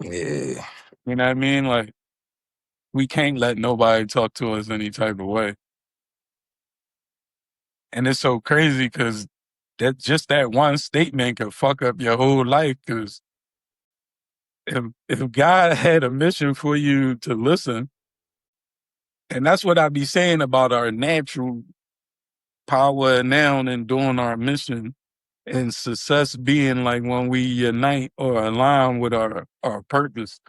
Yeah. You know what I mean? Like we can't let nobody talk to us any type of way. And it's so crazy because that one statement could fuck up your whole life. Because if God had a mission for you to listen, and that's what I be saying about our natural power now and doing our mission and success being like when we unite or align with our purpose.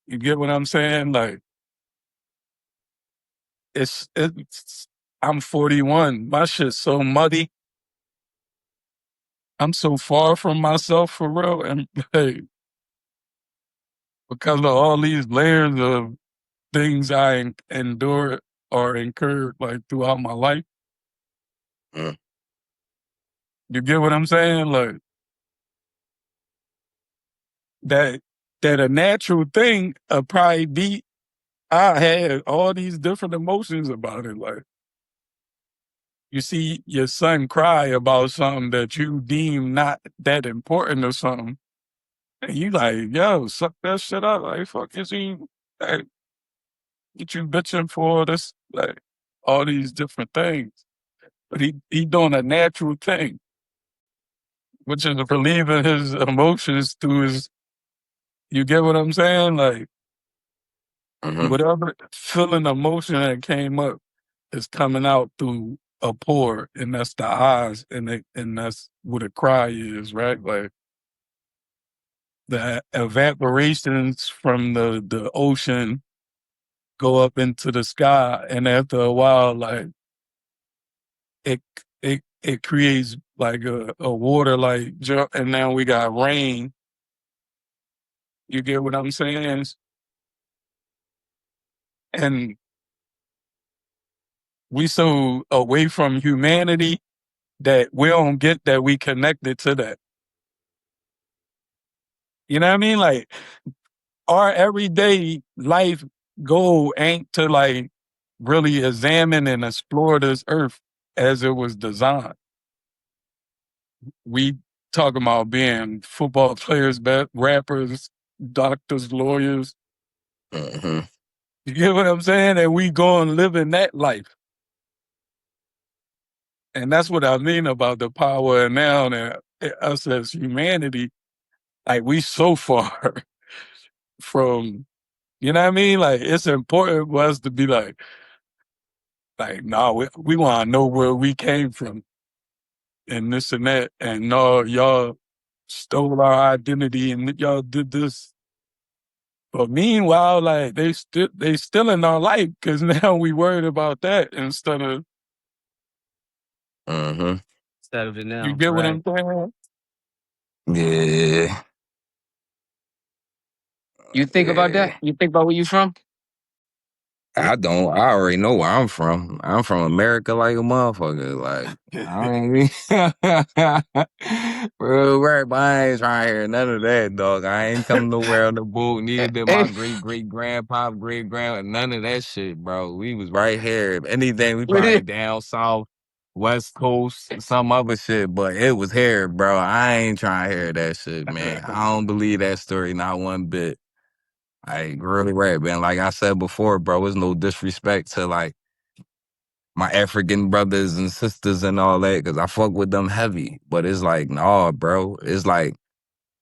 You get what I'm saying? Like it's I'm 41. My shit's so muddy. I'm so far from myself for real. And like, because of all these layers of things I endured or incurred like throughout my life. Mm. You get what I'm saying? Like that a natural thing probably be I had all these different emotions about it. Like you see your son cry about something that you deem not that important or something. And you like, yo, suck that shit up. Like, fuck is he like, get you bitching for this, like all these different things. But he doing a natural thing, which is relieving his emotions through his you get what I'm saying? Like Mm-hmm. whatever feeling emotion that came up is coming out through a pore, and that's the eyes, and that's what a cry is, right? Like the evaporations from the ocean go up into the sky, and after a while, like it it creates like a water like jump, and now we got rain. You get what I'm saying? And we so away from humanity that we don't get that we connected to that. You know what I mean? Like our everyday life goal ain't to like really examine and explore this earth as it was designed. We talk about being football players, rappers, doctors, lawyers. Hmm. You get what I'm saying? And we go and live in that life. And that's what I mean about the power and now that us as humanity, like we so far from, you know what I mean? Like it's important for us to be like, nah, we want to know where we came from and this and that. And no, y'all stole our identity and y'all did this. But meanwhile, like they still in our life because now we worried about that instead of, Hmm. Instead of it you now, get what right? I'm saying? Yeah. You think about that? Yeah. You think about where you from? I don't. I already know where I'm from. I'm from America like a motherfucker. Like, I ain't bro, right, but I ain't trying to hear none of that, dog. I ain't come nowhere on the boat. Neither did my Hey, great great grandpa, great grand, none of that shit, bro. We was right here. If anything, we probably down south, west coast, some other shit, but it was here, bro. I ain't trying to hear that shit, man. I don't believe that story not one bit. Like really rap, man. Like I said before, bro, it's no disrespect to like my African brothers and sisters and all that, cause I fuck with them heavy. But it's like, nah, bro. It's like,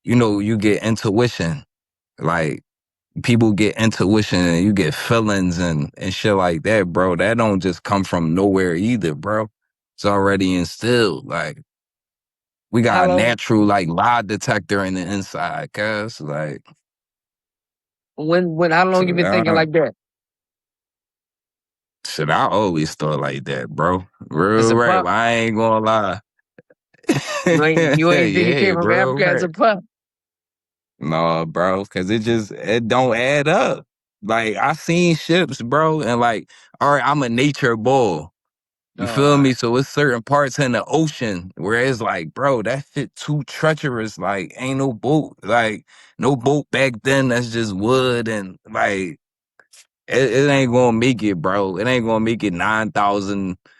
you get intuition. Like people get intuition and you get feelings and shit like that, bro. That don't just come from nowhere either, bro. It's already instilled. Like we how got a long? natural like lie detector in the inside, cuz like When? How long you been thinking so, like that? shit, I always thought like that, bro. As Real a rap. pup, I ain't gonna lie. you ain't think it Yeah, came from bro. Africa as Right. a pup? No, bro, cause it don't add up. Like I seen ships, bro, and like, all right, I'm a nature bull. You feel Uh, me? So it's certain parts in the ocean where it's like, bro, that shit too treacherous. Like, ain't no boat. Like, no boat back then. That's just wood and like it ain't gonna make it, bro. It ain't gonna make it 9,200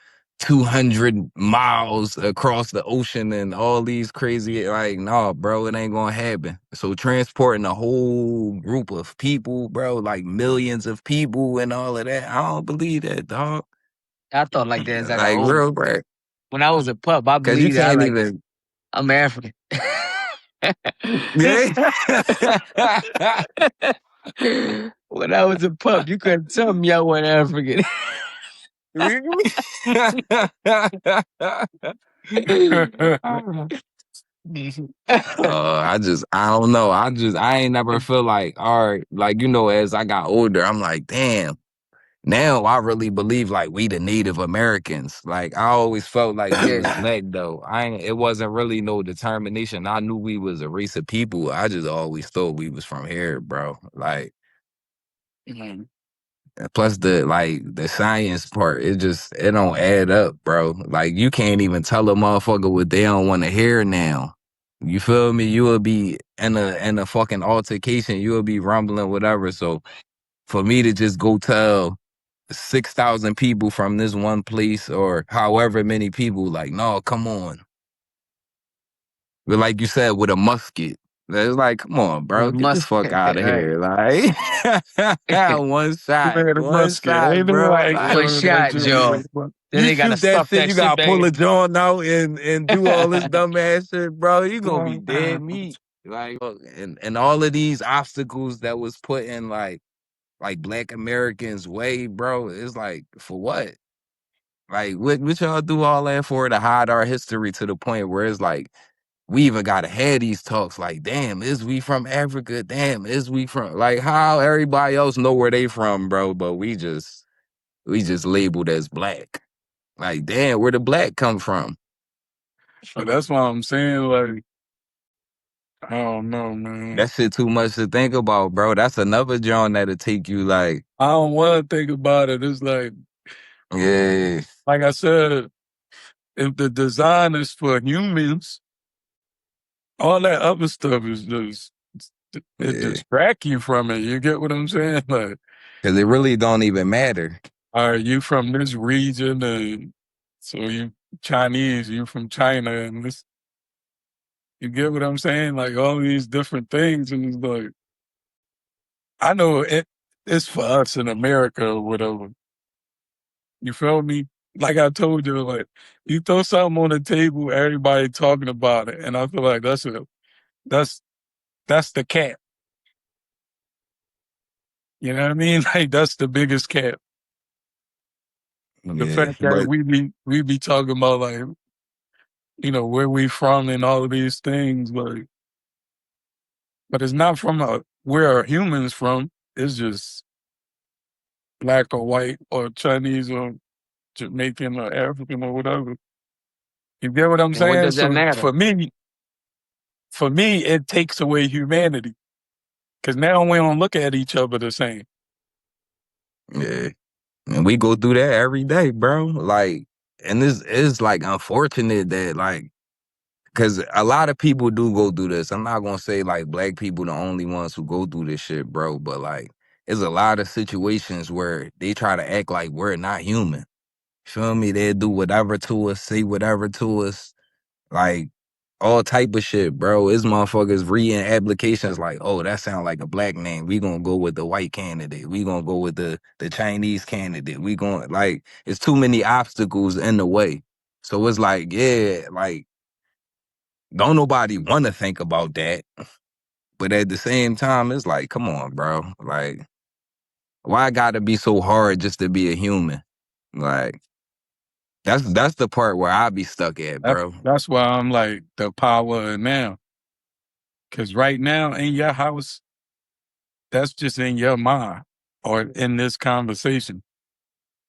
miles across the ocean and all these crazy, like, nah, bro, it ain't gonna happen. So transporting a whole group of people, bro, like millions of people and all of that, I don't believe that, dog. I thought like that as I got Like, older. real, bro. When I was a pup, I Cause you believed that. I can't like, even, I'm African. yeah. When I was a pup, you couldn't tell me I wasn't African. I don't know. I ain't never feel like, all right, like, as I got older, I'm like, damn. Now I really believe like we the Native Americans. Like I always felt like we was Yeah. black though. It wasn't really no determination. I knew we was a race of people. I just always thought we was from here, bro. Like Mhm. plus the science part, it don't add up, bro. Like you can't even tell a motherfucker what they don't want to hear now. You feel me? You will be in a fucking altercation. You will be rumbling, whatever. So for me to just go tell 6,000 people from this one place or however many people, like, no, come on. But like you said, with a musket. It's like, come on, With bro, a get the fuck mustache, out of right? here. Like, one shot, Man, the one musket. shot, Ain't bro. nobody Like, One coming at shot, you Joe. with a Then you they gotta shoot that stuff shit, that you shit gotta back pull in. a joint out and do all this dumb ass shit, bro. You gonna be dead meat. Like, and all of these obstacles that was put in like Black Americans' way, bro. It's like, for what? Like, what y'all do all that for to hide our history to the point where it's like we even gotta have these talks like, damn, is we from Africa? Damn, is we from like how everybody else know where they from, bro? But we just labeled as black. Like, damn, where the black come from? So that's why I'm saying, like, I don't know, man. That shit too much to think about, bro. That's another joint that'll take you like, I don't want to think about it. It's yeah, like I said, if the design is for humans, all that other stuff is just it yeah. distract you from it. You get what I'm saying? Like, Cause it really don't even matter. are you from this region? And so you Chinese, you from China, and this. You get what I'm saying? Like all these different things, and it's like I know it's for us in America or whatever. You feel me? Like I told you, like you throw something on the table, everybody talking about it, and I feel like that's that's the cap. You know what I mean? Like that's the biggest cap. The Yeah, fact that but we be talking about like where we from and all of these things, like, but it's not from where are humans from. It's just black or white or Chinese or Jamaican or African or whatever. You get what I'm And what saying? does that So matter? for me, it takes away humanity because now we don't look at each other the same. yeah, and we go through that every day, bro. Like, and this is like unfortunate that like, cause a lot of people do go through this. I'm not gonna say like black people the only ones who go through this shit, bro. But like, there's a lot of situations where they try to act like we're not human. Feel me? They do whatever to us, say whatever to us. Like all type of shit, bro. It's motherfuckers reading applications like, oh, that sound like a black name. We gonna go with the white candidate. We gonna go with the Chinese candidate. We gonna like it's too many obstacles in the way. So it's like, yeah, like don't nobody wanna think about that. But at the same time, it's like, come on, bro. Like, why gotta be so hard just to be a human? Like, that's the part where I be stuck at, That's bro. that's why I'm like the power of now. Because right now in your house, that's just in your mind or in this conversation.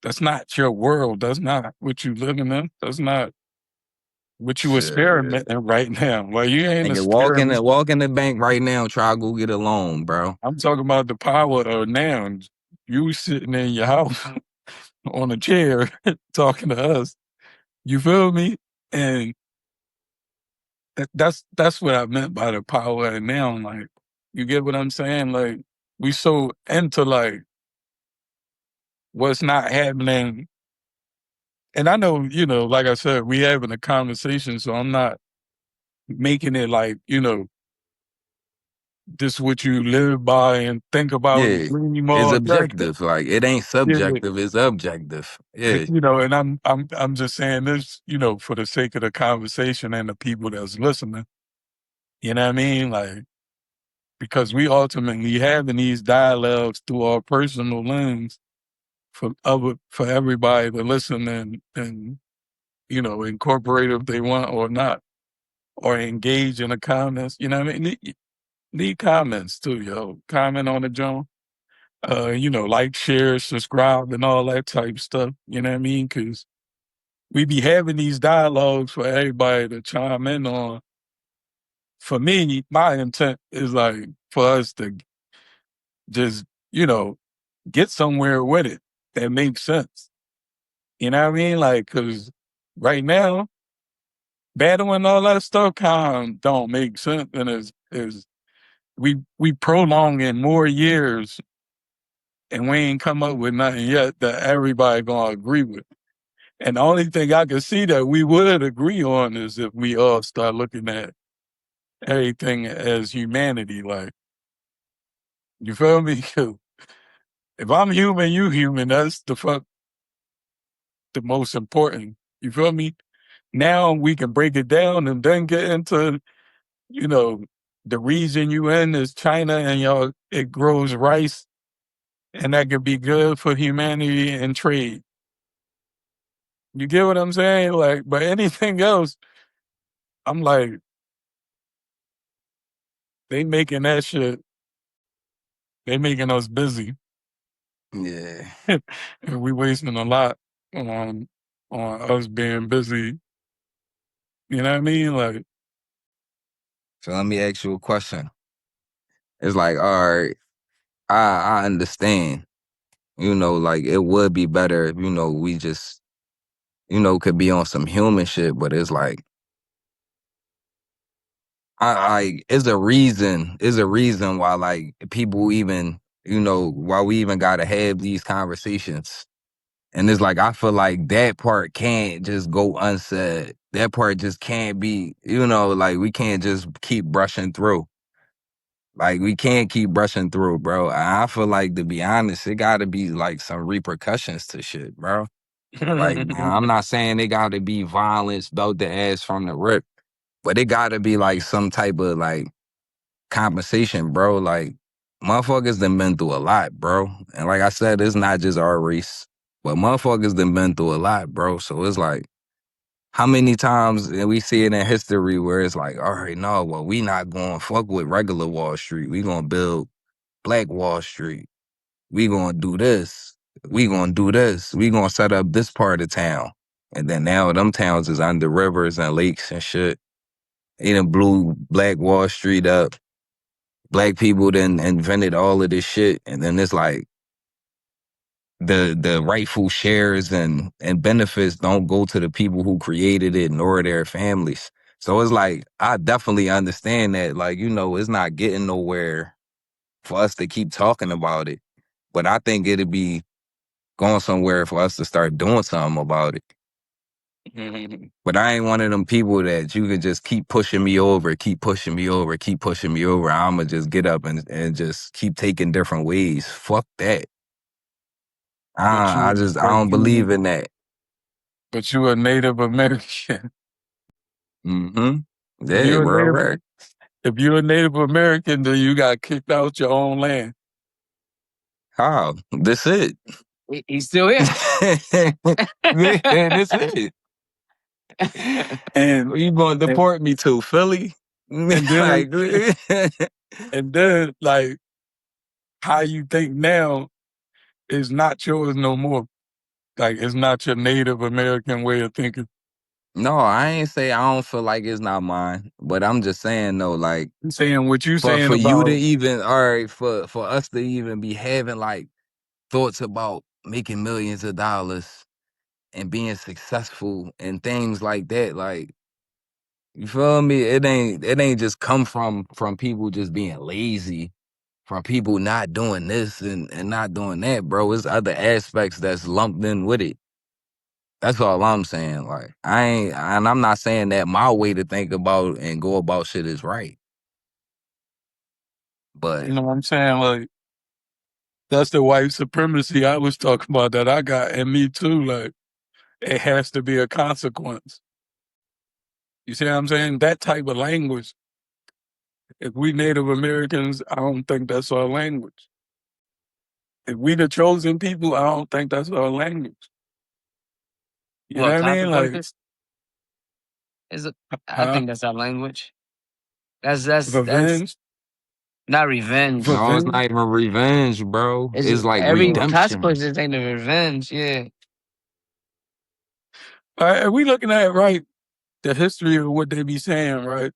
That's not your world. That's not what you living in. That's not what you Shit. experimenting right now. Well, you ain't Nigga, experiment. walk in the bank right now, try to go get a loan, bro. I'm talking about the power of now. You sitting in your house on a chair talking to us. You feel me? And that's what I meant by the power of now. Like, you get what I'm saying? Like, we so into like what's not happening. And I know, like I said, we having a conversation, so I'm not making it like, this what you live by and think about and Yeah. dream It's all day. objective. Like it ain't Yeah. subjective, it's objective. Yeah. And I'm just saying this, for the sake of the conversation and the people that's listening. You know what I mean? Like, because we ultimately having these dialogues through our personal lens for everybody to listen and incorporate if they want or not, or engage in the comments. You know what I mean? Leave comments too, yo. Comment on the joint. Like, share, subscribe, and all that type stuff. You know what I mean? Because we be having these dialogues for everybody to chime in on. For me, my intent is like for us to just, get somewhere with it that makes sense. You know what I mean? Like, because right now, battling all that stuff kind of don't make sense, and is we prolonging more years, and we ain't come up with nothing yet that everybody gonna agree with. And the only thing I can see that we would agree on is if we all start looking at everything as humanity. Like, you feel me? 'Cause if I'm human, you human. That's the most important. You feel me? Now we can break it down and then get into, you know, the region you in is China and it grows rice and that could be good for humanity and trade. You get what I'm saying? Like, but anything else, I'm like, they making that shit. They making us busy, Yeah. and we wasting a lot on us being busy. You know what I mean? Like, So let me ask you a question. It's like, all right, I understand. You know, like it would be better if, we just, could be on some human shit, but it's like is a reason why like people even, why we even gotta have these conversations. And it's like I feel like that part can't just go unsaid. That part just can't be, like we can't just keep brushing through. Like we can't keep brushing through, bro. I feel like, to be honest, it gotta be like some repercussions to shit, bro. Like, now, I'm not saying it gotta be violence, belt the ass from the rip, but it gotta be like some type of like compensation, bro. Like, motherfuckers done been through a lot, bro. And like I said, it's not just our race, but motherfuckers done been through a lot, bro. So it's like, how many times, and we see it in history where it's like, all right, no, well, we not going to fuck with regular Wall Street. We going to build Black Wall Street. We going to do this. We going to do this. We going to set up this part of town. And then now them towns is under rivers and lakes and shit. They done blew Black Wall Street up. Black people then invented all of this shit. And then it's like the rightful shares and benefits don't go to the people who created it nor their families. So it's like, I definitely understand that, like, it's not getting nowhere for us to keep talking about it. But I think it'd be going somewhere for us to start doing something about it. But I ain't one of them people that you can just keep pushing me over, keep pushing me over, keep pushing me over. I'ma just get up and just keep taking different ways. Fuck that. but I you, just, I but don't believe you, in that. but you a Native American. Mm-hmm. If Yeah, you're a bro, Native, right. if you're a Native American, then you got kicked out your own land. How? This it. He's still here. Yeah, this it. And Where you gonna and, deport me to? Philly? and then Like, and then like how you think now is not yours no more. Like it's not your Native American way of thinking. no, I ain't say I don't feel like it's not mine, but I'm just saying though, like, I'm saying what you for saying you to about even, all right, for us to even be having like thoughts about making millions of dollars and being successful and things like that, like, you feel me? It ain't just come from people just being lazy, from people not doing this and not doing that, bro. It's other aspects that's lumped in with it. That's all I'm saying. Like, I'm not saying that my way to think about and go about shit is right. But you know what I'm saying? Like that's the white supremacy I was talking about that I got, and me too. Like it has to be a consequence. You see what I'm saying? That type of language. If we Native Americans, I don't think that's our language. If we the chosen people, I don't think that's our language. You know What, what I mean? Like, consequences? Is it? I huh? think that's our language. That's Revenge, not revenge. no, it's revenge. not even revenge, bro. Is It's like every redemption. consequences ain't a revenge? Yeah. Are we looking at right the history of what they be saying, right?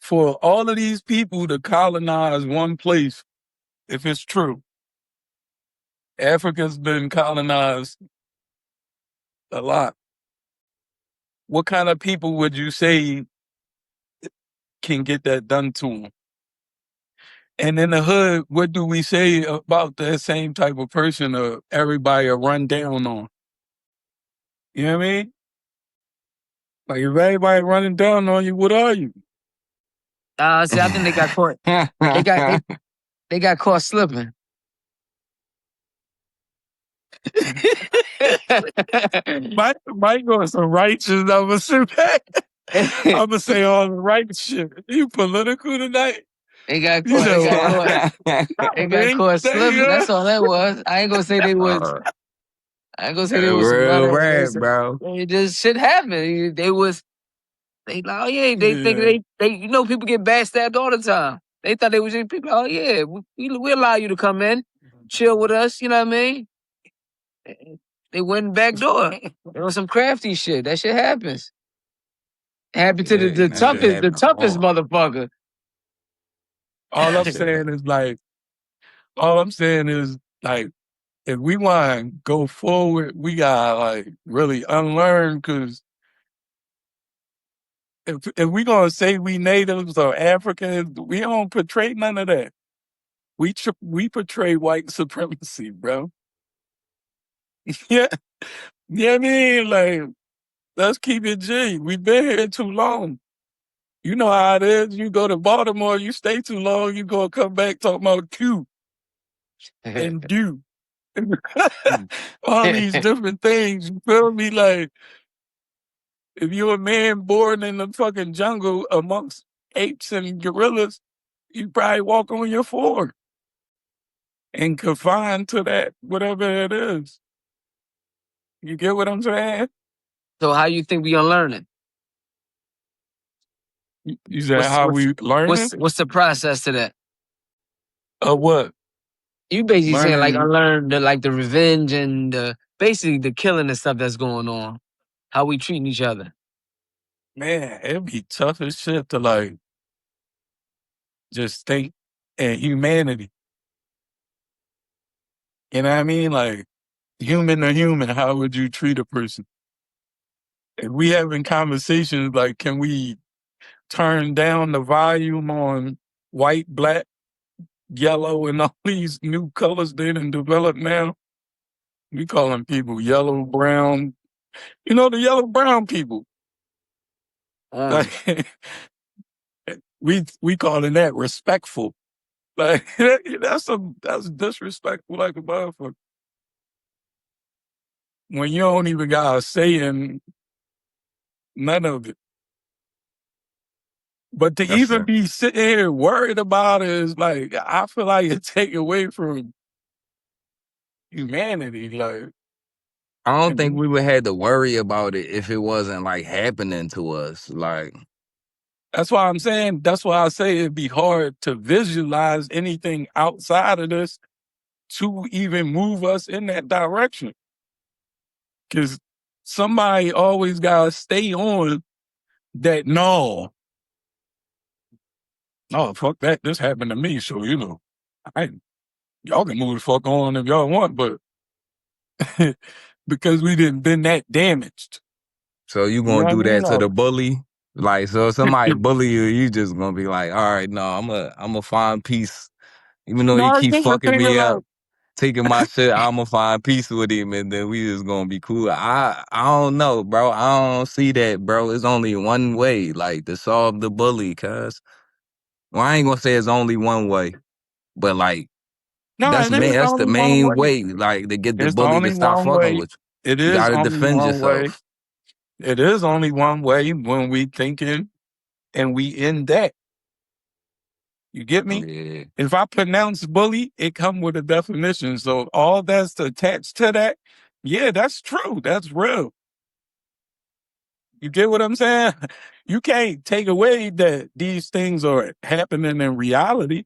For all of these people to colonize one place, if it's true, Africa's been colonized a lot. What kind of people would you say can get that done to them? And in the hood, what do we say about that same type of person or everybody a run down on? You know what I mean? Like if everybody running down on you, what are you? See, I think they got caught. They got they got caught slipping. Mike on some righteous. I'm gonna sit back. I'm gonna say all the right shit. You political tonight? They got You caught. They know got what? caught. They Not got me. caught There you slipping. go. That's all that was. I ain't gonna say they was. I ain't gonna say they was some Real running. rap, bro. Just shit happened. They was. They like, oh yeah, they think they you know people get backstabbed all the time. They thought they was just people. Oh yeah, we allow you to come in, chill with us. You know what I mean? They went back door. There was some crafty shit. That shit happens. Happened to Yeah, the and that shit toughest, the happen toughest hard. motherfucker. All I'm That shit saying happen. is like, all I'm saying is like, if we want to go forward, we gotta like really unlearn. Because if we gonna say we natives or Africans, we don't portray none of that. We portray white supremacy, bro. Yeah, yeah. I mean, like, let's keep it G. We've been here too long. You know how it is. You go to Baltimore, you stay too long, you gonna come back talking about Q and do all these different things. You feel me? Like, if you're a man born in the fucking jungle amongst apes and gorillas, you probably walk on your four and confined to that, whatever it is. You get what I'm saying? So how you think we unlearning? You said how we learning? What's the process to that? Or what? You basically saying like Learning, unlearn the revenge and basically the killing and stuff that's going on. How we treating each other. man, it'd be tough as shit to like just think in humanity. You know what I mean? Like, human to human, how would you treat a person? If we having conversations like, can we turn down the volume on white, black, yellow, and all these new colors they done developed now? We calling people yellow, brown. You know the yellow, brown people. Like, we calling that respectful. Like, that's disrespectful like a motherfucker. When you don't even got a say in none of it. But to That's even it. be sitting here worried about it is like, I feel like it take away from humanity. Like, I don't think and we would have to worry about it if it wasn't like happening to us. Like, that's why I'm saying, that's why I say it'd be hard to visualize anything outside of this to even move us in that direction. Because somebody always got to stay on that, no, fuck that. This happened to me. So, I, y'all can move the fuck on if y'all want, but because we didn't been that damaged. so you You know gonna what I do mean? that to the bully? Like, so if somebody bully you, you just gonna be like, all right, no, I'm a find peace. Even though he No, keep this the fucking thing me about, up, taking my shit, I'ma find peace with him, and then we just gonna be cool. I don't know, bro. I don't see that, bro. It's only one way, like, to solve the bully, cuz. Well, I ain't gonna say it's only one way, but like no, it is that's the only one main way. way, like, to get the It's the bully to only stop one fucking way. with It you. You is gotta only defend one way. yourself. It is only one way when we thinking and we in that. You get me? Yeah. If I pronounce bully, it come with a definition. So all that's attached to that, yeah, that's true. That's real. You get what I'm saying? You can't take away that these things are happening in reality.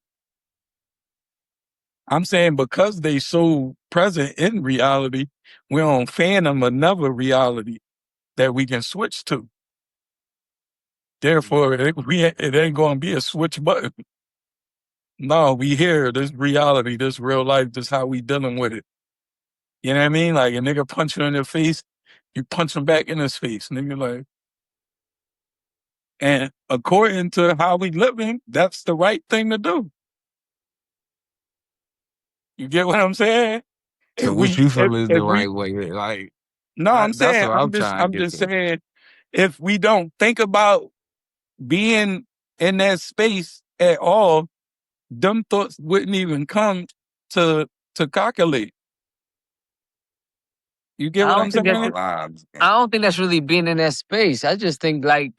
I'm saying because they so present in reality, we're on phantom another reality that we can switch to. Therefore, it ain't going to be a switch button. No, we here. This reality, this real life, this how we dealing with it. You know what I mean? Like a nigga punch you in the face, you punch him back in his face. Nigga, like, and according to how we living, that's the right thing to do. You get what I'm saying? So what you feel is the If we right way? Like, no, I'm that's saying what I'm trying to I'm get just to. saying if we don't think about being in that space at all, them thoughts wouldn't even come to calculate. You get I what don't I'm think that's Our saying? lives. I don't think that's really being in that space. I just think like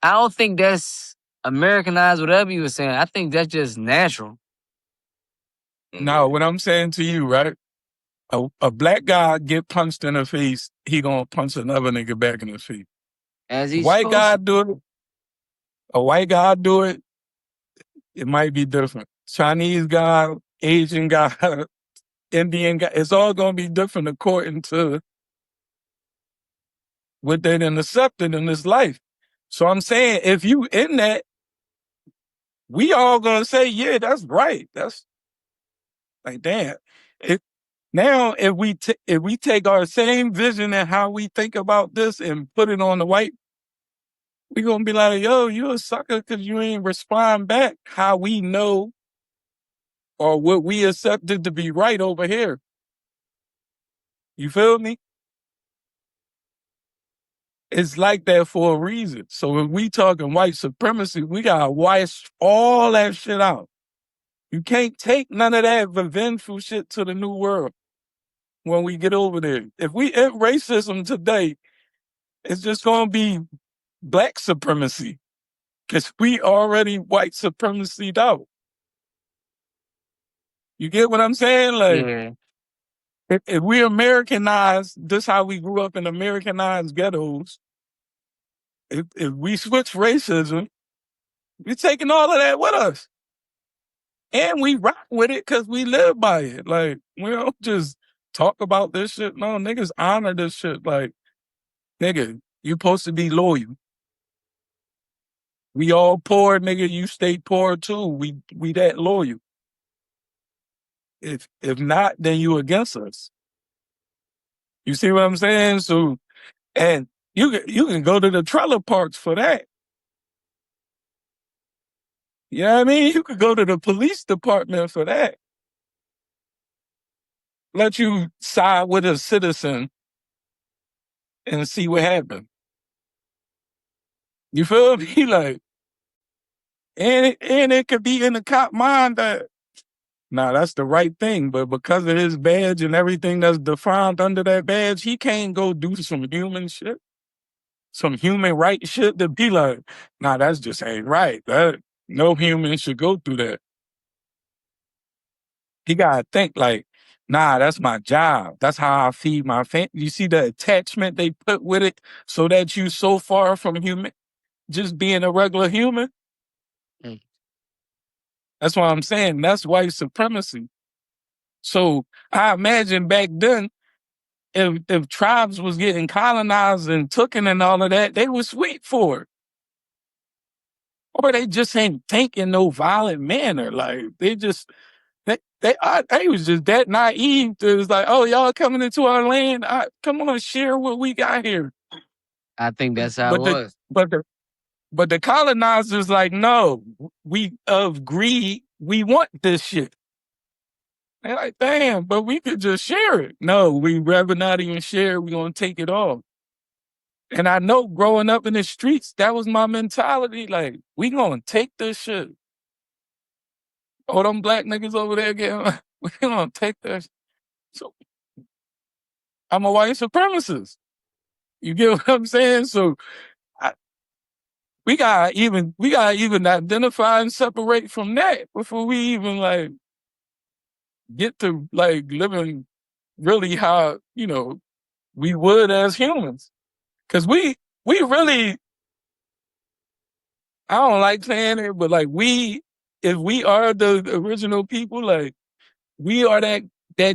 I don't think that's Americanized, whatever you were saying. I think that's just natural. Now, Yeah. what I'm saying to you, right? A black guy get punched in the face, he gonna punch another nigga back in the face. As he's White supposed guy to. do it, a white guy do it, it might be different. Chinese guy, Asian guy, Indian guy, it's all gonna be different according to what they done accepted in this life. So I'm saying if you in that, we all gonna say, yeah, that's right. That's like damn. If now if we take our same vision and how we think about this and put it on the white, we gonna be like, yo, you a sucker because you ain't respond back how we know or what we accepted to be right over here. You feel me? It's like that for a reason. So when we talking white supremacy, we gotta wash all that shit out. You can't take none of that revengeful shit to the new world when we get over there. If we end racism today, it's just gonna be black supremacy because we already white supremacied out. You get what I'm saying? Like, Yeah. if we Americanized, this how we grew up in Americanized ghettos. If we switch racism, we're taking all of that with us. And we rock with it because we live by it. Like, we don't just talk about this shit. No, niggas honor this shit. Like, nigga, you supposed to be loyal. We all poor, nigga. You stay poor too. We that loyal. If not, then you against us. You see what I'm saying? So, and you can go to the trailer parks for that. You know what I mean? You could go to the police department for that. Let you side with a citizen and see what happens. You feel me? Like, and it could be in the cop mind that, nah, that's the right thing. But because of his badge and everything that's defined under that badge, he can't go do some human shit, some human right shit to be like, nah, that's just ain't right. That no human should go through that. He gotta think like, nah, that's my job. That's how I feed my family. You see the attachment they put with it so that you so far from human, just being a regular human. Mm. That's what I'm saying. That's white supremacy. So I imagine back then, if tribes was getting colonized and taken and all of that, they was sweet for it. Or they just ain't think in no violent manner. Like they was just that naive. It was like, oh, y'all coming into our land. Come on, share what we got here. I think that's how it But the was. but the but the colonizers like, no, we of greed, we want this shit. They're like, damn, but we could just share it. No, we rather not even share. We're gonna take it all. And I know growing up in the streets, that was my mentality. Like, we gonna take this shit. Oh, them black niggas over there getting, we gonna take this. So I'm a white supremacist. You get what I'm saying? So I, we gotta even identify and separate from that before we even like get to like living really how, we would as humans. Cause we really, I don't like saying it, but like if we are the original people, like we are that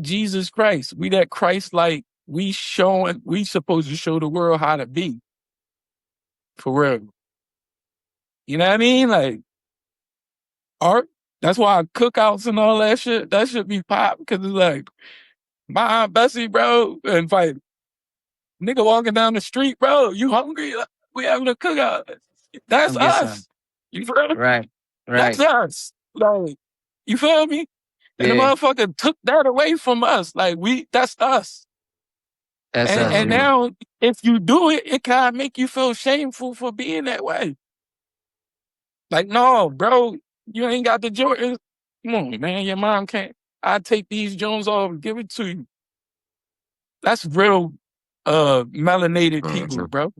Jesus Christ. We that Christ like we supposed to show the world how to be for real. You know what I mean? Like art. That's why cookouts and all that should be pop because it's like my Aunt Bessie, bro, and like nigga walking down the street, bro, you hungry? Like, we having a cookout. That's Come get some. us. You feel me? Right. That's Right. us. Like, you feel me? And the Yeah. motherfucker took that away from us. Like that's us. That's us. And Yeah. now if you do it, it kind of make you feel shameful for being that way. Like, no, bro, you ain't got the Jordans. Come on, man, your mom can't. I take these Jones off and give it to you. That's real melanated people, Mhm. bro.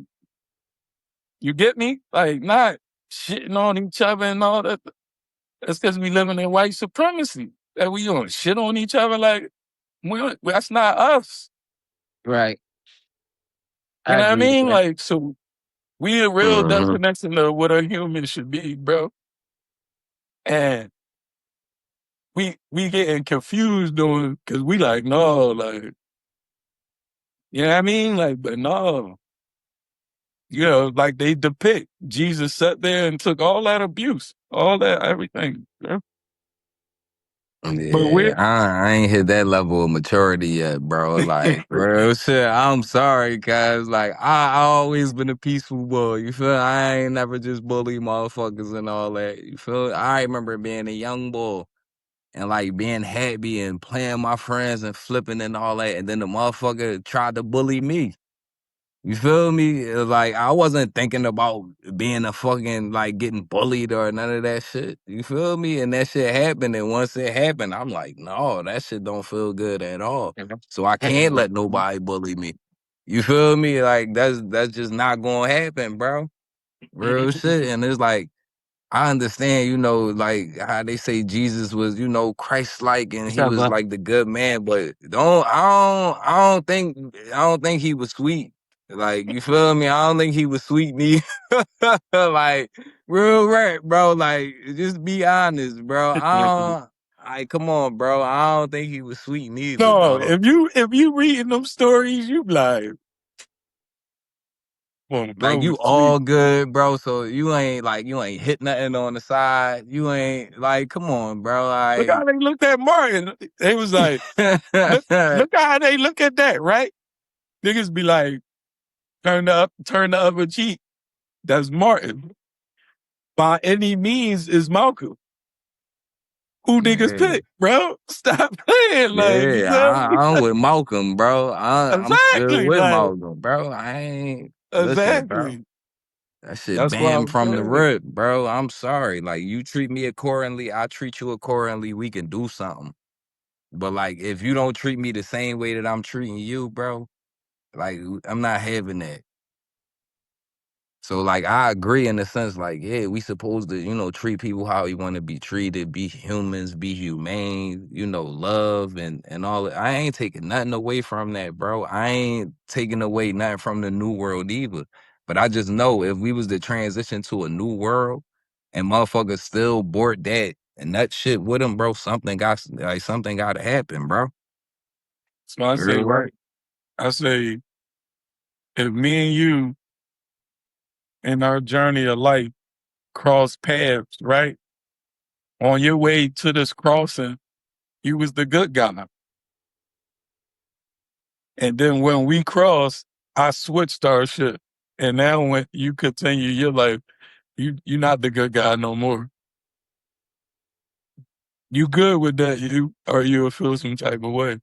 You get me? Like, not shitting on each other and all that. That's because we living in white supremacy. That we gonna shit on each other like that's not us. Right. You I know what I agree with mean? that. Like, so We a real Mm-hmm. definition of what a human should be, bro. And we getting confused doing because we like, no, like, you know what I mean? Like, but no. You know, like they depict Jesus sat there and took all that abuse, all that everything. Yeah. But Yeah, we're I ain't hit that level of maturity yet, bro. Like, real shit. I'm sorry, cuz like I always been a peaceful boy. You feel? I ain't never just bully motherfuckers and all that. You feel? I remember being a young boy and like being happy and playing my friends and flipping and all that, and then the motherfucker tried to bully me. You feel me? Like I wasn't thinking about being a fucking like getting bullied or none of that shit. You feel me? And that shit happened. And once it happened, I'm like, no, that shit don't feel good at all. So I can't let nobody bully me. You feel me? Like that's just not gonna happen, bro. Real shit. And it's like I understand, like how they say Jesus was, Christ-like and What's he up, was bud? like the good man, but I don't think he was sweet. Like, you feel me? I don't think he was sweet neither. Like, real rap, bro. Like, just be honest, bro. Come on, bro. I don't think he was sweet neither, no, dog. if you reading them stories, you like, well, Like bro you was sweet. all good, bro. So you ain't hit nothing on the side. You ain't like, come on, bro. Look Like how they looked at Martin. They was like, look how they look at that, right? Niggas be like, turn the other cheek. That's Martin. By any means is Malcolm. Who niggas yeah, pick, bro? Stop playing, like, you yeah. know what I'm with Malcolm, bro. I mean? I'm still Exactly, with like, Malcolm, bro. I ain't listen, bro. exactly. That shit That's what banned I'm from the saying. rip, bro. I'm sorry. Like you treat me accordingly, I treat you accordingly. We can do something. But like, if you don't treat me the same way that I'm treating you, bro, like I'm not having that. So like I agree in the sense like, yeah, we supposed to, treat people how we want to be treated, be humans, be humane, love and all that. I ain't taking nothing away from that, bro. I ain't taking away nothing from the new world either. But I just know if we was to transition to a new world and motherfuckers still board that and that shit with them, bro, something got to happen, bro. So I say, Real right. right? I say, if me and you in our journey of life cross paths, right? On your way to this crossing, you was the good guy. And then when we crossed, I switched our shit. And now when you continue your life, you're not the good guy no more. You good with that, or you'll feel some type of way.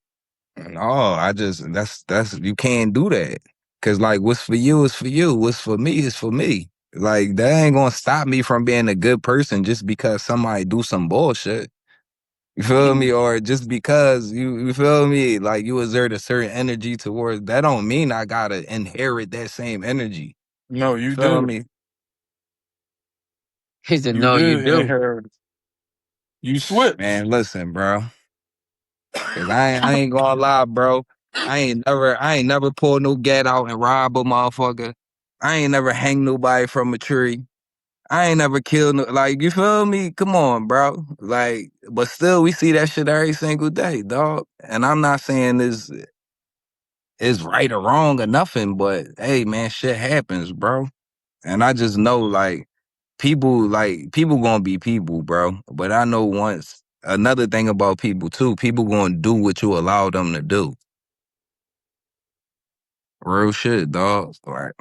No, I just that's you can't do that. Cause like what's for you is for you. What's for me is for me. Like that ain't gonna stop me from being a good person just because somebody do some bullshit. You feel me? Or just because you feel me? Like you exert a certain energy towards that don't mean I gotta inherit that same energy. No, You you feel did. me? He said, You "No, you did do." inherit. You switched. Man, listen, bro. Cause I ain't gonna lie, bro. I ain't never pulled no gat out and rob a motherfucker. I ain't never hang nobody from a tree. I ain't never killed no, like, you feel me? Come on, bro. Like, but still we see that shit every single day, dog. And I'm not saying this is right or wrong or nothing, but hey man, shit happens, bro. And I just know people gonna be people, bro. But I know once another thing about people too, people gonna do what you allow them to do. Real shit, dog. Right.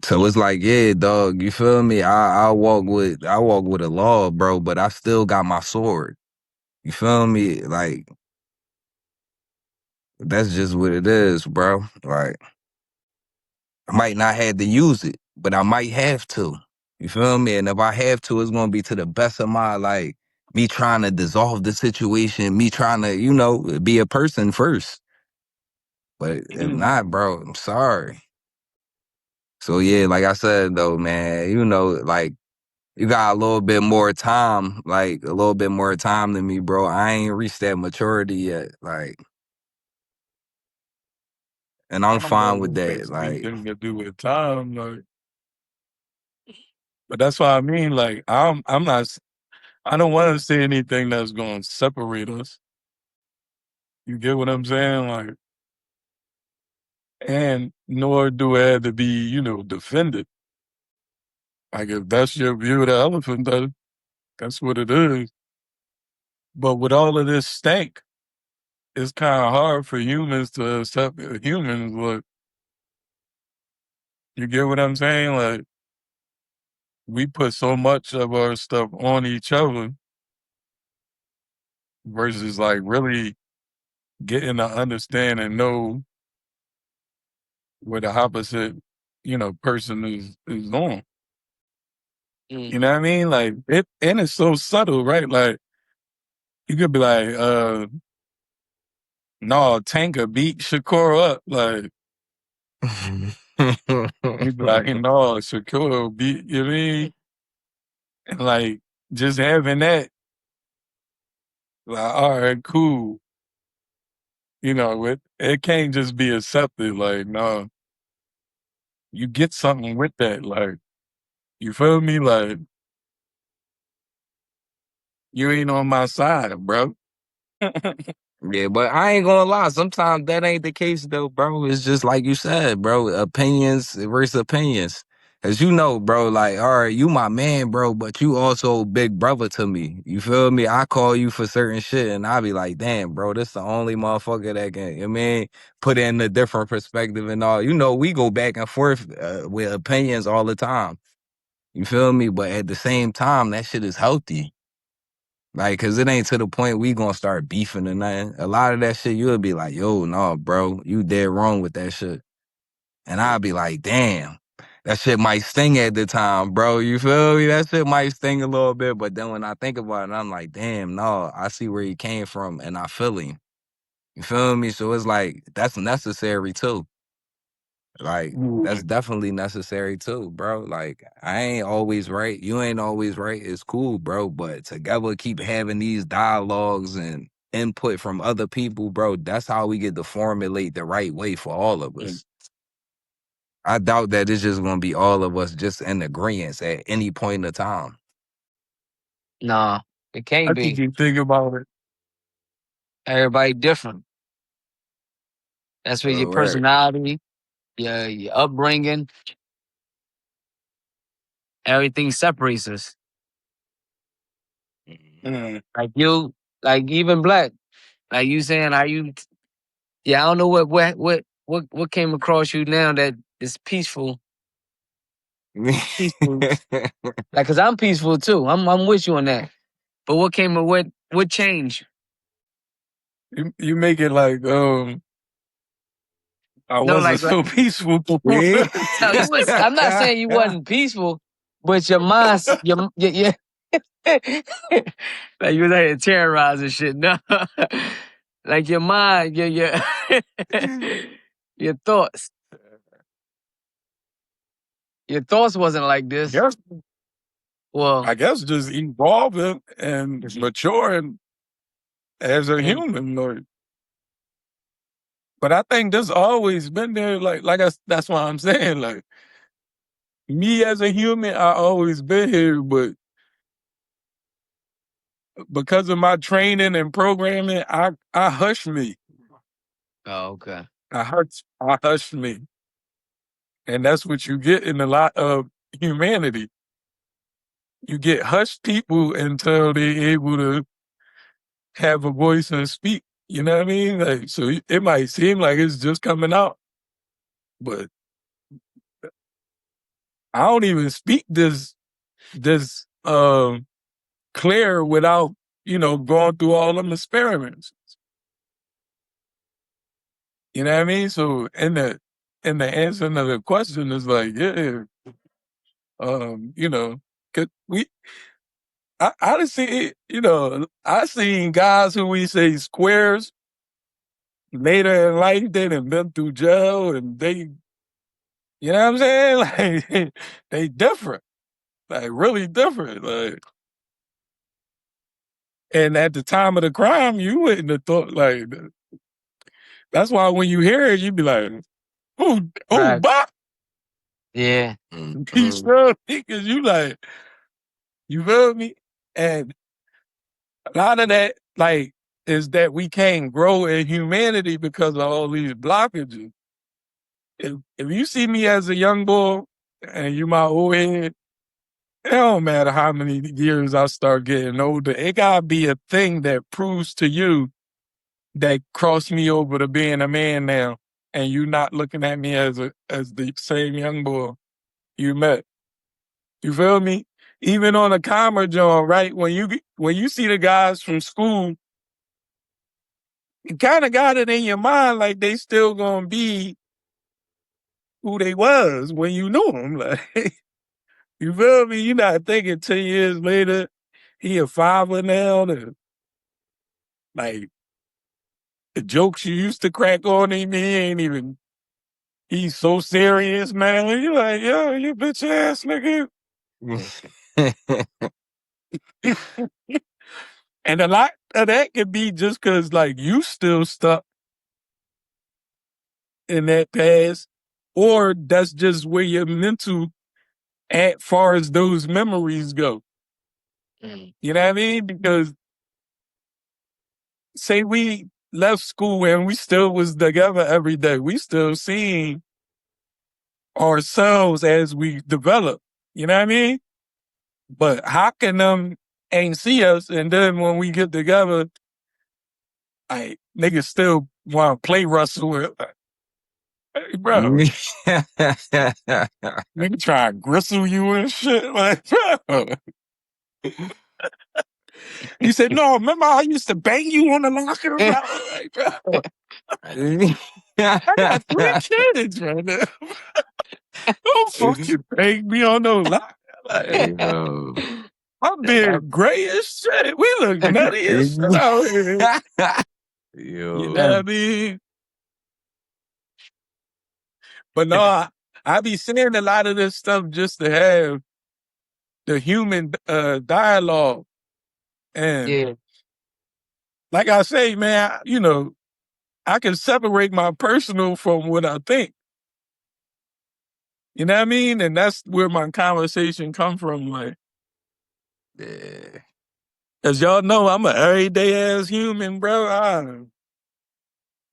So it's like, yeah, dog, you feel me? I walk with a law, bro, but I still got my sword. You feel me? Like, that's just what it is, bro. Like, I might not have to use it, but I might have to. You feel me? And if I have to, it's gonna be to the best of my like me trying to dissolve the situation, me trying to, be a person first. But if not, bro, I'm sorry. So yeah, like I said though, man, like you got a little bit more time, like a little bit more time than me, bro. I ain't reached that maturity yet, like, and I I'm don't know fine with what that. that's Like, anything to do with time. Like, But that's what I mean. Like I'm not. I don't want to say anything that's going to separate us. You get what I'm saying? Like, and nor do I have to be, defended. Like if that's your view of the elephant, that's what it is. But with all of this stank, it's kind of hard for humans to accept humans. But you get what I'm saying? Like we put so much of our stuff on each other versus like really getting to understand and know what the opposite, person is on. Mm. You know what I mean? Like it, and it's so subtle, right? Like you could be like, no, Tanker beat Shakur up. Like you be like, no, Shakur beat, you know what I mean? And like just having that, like, all right, cool. It can't just be accepted. Like, no, you get something with that. Like, you feel me? Like, you ain't on my side, bro. Yeah, but I ain't gonna lie. Sometimes that ain't the case though, bro. It's just like you said, bro. Opinions versus opinions. As you know, bro, like, all right, you my man, bro, but you also big brother to me. You feel me? I call you for certain shit and I be like, damn, bro, this the only motherfucker that can, put in a different perspective and all. You know, we go back and forth with opinions all the time. You feel me? But at the same time, that shit is healthy. Like, cause it ain't to the point we gonna start beefing or nothing. A lot of that shit, you'll be like, yo, no, bro, you dead wrong with that shit. And I'll be like, damn, that shit might sting at the time, bro. You feel me? That shit might sting a little bit. But then when I think about it, I'm like, damn, no, I see where he came from and I feel him. You feel me? So it's like, that's necessary too. Like, that's definitely necessary too, bro. Like, I ain't always right. You ain't always right. It's cool, bro. But together, keep having these dialogues and input from other people, bro. That's how we get to formulate the right way for all of Mm. us. I doubt that it's just gonna be all of us just in agreement at any point in time. Nah, it I can't think be. you think about it. Everybody different. That's where your Right. personality, your upbringing, everything separates us. Mm. Like you, like even black, like you saying, are you? Yeah, I don't know what came across you now that is peaceful, peaceful. Like, cause I'm peaceful too. I'm with you on that. But what came with what changed? You make it like I No, wasn't like so peaceful before. Yeah. no, you was. I'm not saying you wasn't peaceful, but your mind, your like you was out here terrorizing shit. No, like your mind, your your thoughts, your thoughts wasn't like I this. guess Well, I guess just evolving and maturing as a mm, human. But I think this always been there. That's why I'm saying, like, me as a human, I always been here, but because of my training and programming, I hush me. oh, okay, I hush me. And that's what you get in a lot of humanity. You get hushed people until they're able to have a voice and speak. You know what I mean? Like, so it might seem like it's just coming out, but I don't even speak this clear without, going through all them experiments. You know what I mean? So in the answer to the question is like, yeah, um, you know, 'cause I done see, I seen guys who we say squares later in life, they done been through jail and you know what I'm saying? Like, they different, like really different. Like, and at the time of the crime, you wouldn't have thought like, that's why when you hear it, you be like, oh, right. Bop. Yeah. You feel me? Cause you feel me? And a lot of that, like, is that we can't grow in humanity because of all these blockages. If you see me as a young boy and you my old head, it don't matter how many years I start getting older. It gotta be a thing that proves to you that crossed me over to being a man now, and you not looking at me as the same young boy you met. You feel me? Even on a calmer joint, right? When you see the guys from school, you kind of got it in your mind like they still gonna be who they was when you knew them. Like, you feel me? You not thinking 10 years later he a father now. Like the jokes you used to crack on him, he ain't even. He's so serious, man. You like, yo, you bitch ass nigga. And a lot of that could be just cause like you still stuck in that past, or that's just where your mental at far as those memories go. You know what I mean? Because say we left school and we still was together every day, we still seeing ourselves as we develop. You know what I mean? But how can them ain't see us and then when we get together, like niggas still want to play Russell with, hey, bro, nigga try to gristle you and shit. Like, bro. He said, no, remember I used to bang you on the locker, bro? Like, bro, I got 3 kids right now. Don't fucking bang me on no locker. Like, Yo. I'm being gray as shit. We look nutty as shit out here. You know what I Yo. mean? But no, I be saying a lot of this stuff just to have the human dialogue. And Yeah. like I say, man, I can separate my personal from what I think. You know what I mean? And that's where my conversation come from. Like, Yeah. as y'all know, I'm an everyday ass human, bro.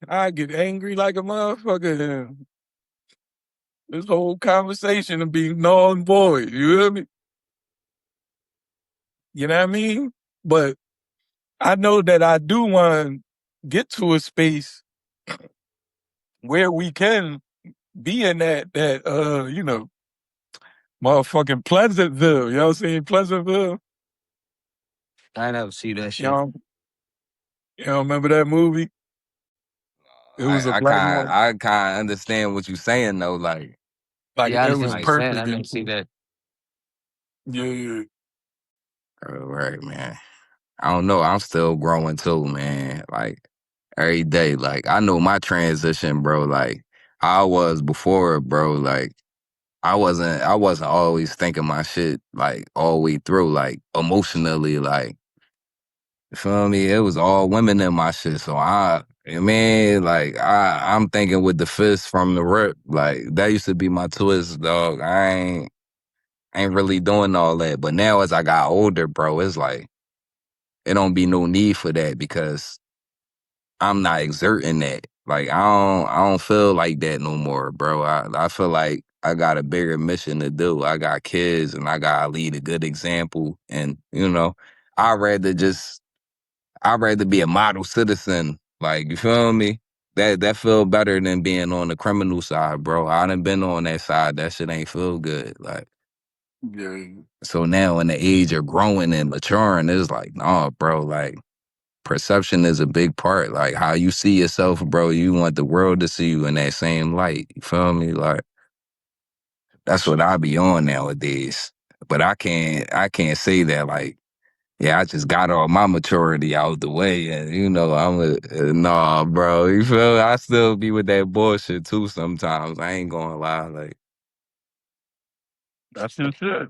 I get angry like a motherfucker. And this whole conversation will be null and void. You hear me? You know what I mean? But I know that I do want to get to a space where we can be in that motherfucking Pleasantville. Y'all seen Pleasantville? I never see that shit. Y'all, y'all remember that movie? It was a I black kind one. I kind of understand what you're saying though. Like, Like Yeah, I it understand was what you're like, saying. I perfect. never see that. Yeah. right, man. I don't know. I'm still growing too, man. Like every day. Like I know my transition, bro. Like I was before, bro. Like I wasn't always thinking my shit like all the way through, like emotionally, like you feel me? It was all women in my shit. So man, like I'm thinking with the fist from the rip. Like that used to be my twist, dog. I ain't really doing all that. But now as I got older, bro, it's like it don't be no need for that because I'm not exerting that. Like I don't feel like that no more, bro. I feel like I got a bigger mission to do. I got kids and I gotta lead a good example. And I'd rather just I'd rather be a model citizen. Like, you feel me? That feel better than being on the criminal side, bro. I done been on that side. That shit ain't feel good. Like, Yeah. so now in the age of growing and maturing, it's like, nah, bro, like perception is a big part. Like how you see yourself, bro, you want the world to see you in that same light. You feel me? Like that's what I be on nowadays. But I can't say that like, yeah, I just got all my maturity out the way, and nah, bro. You feel me? I still be with that bullshit too sometimes. I ain't gonna lie, That's just it.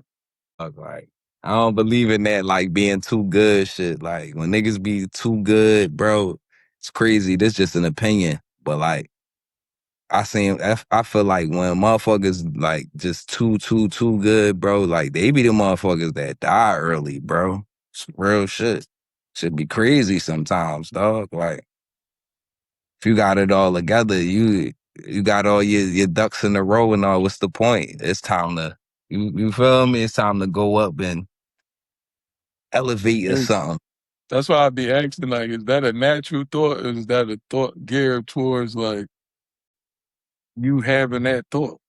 like I don't believe in that like being too good shit. Like when niggas be too good, bro, it's crazy. This just an opinion, but like I feel like when motherfuckers like just too good, bro, like they be the motherfuckers that die early, bro. It's real shit. Should be crazy sometimes, dog. Like if you got it all together, you got all your ducks in a row and all. What's the point? It's time to you feel me? It's time to go up and elevate or And something. that's why I'd be asking, like, is that a natural thought, or is that a thought geared towards like you having that thought?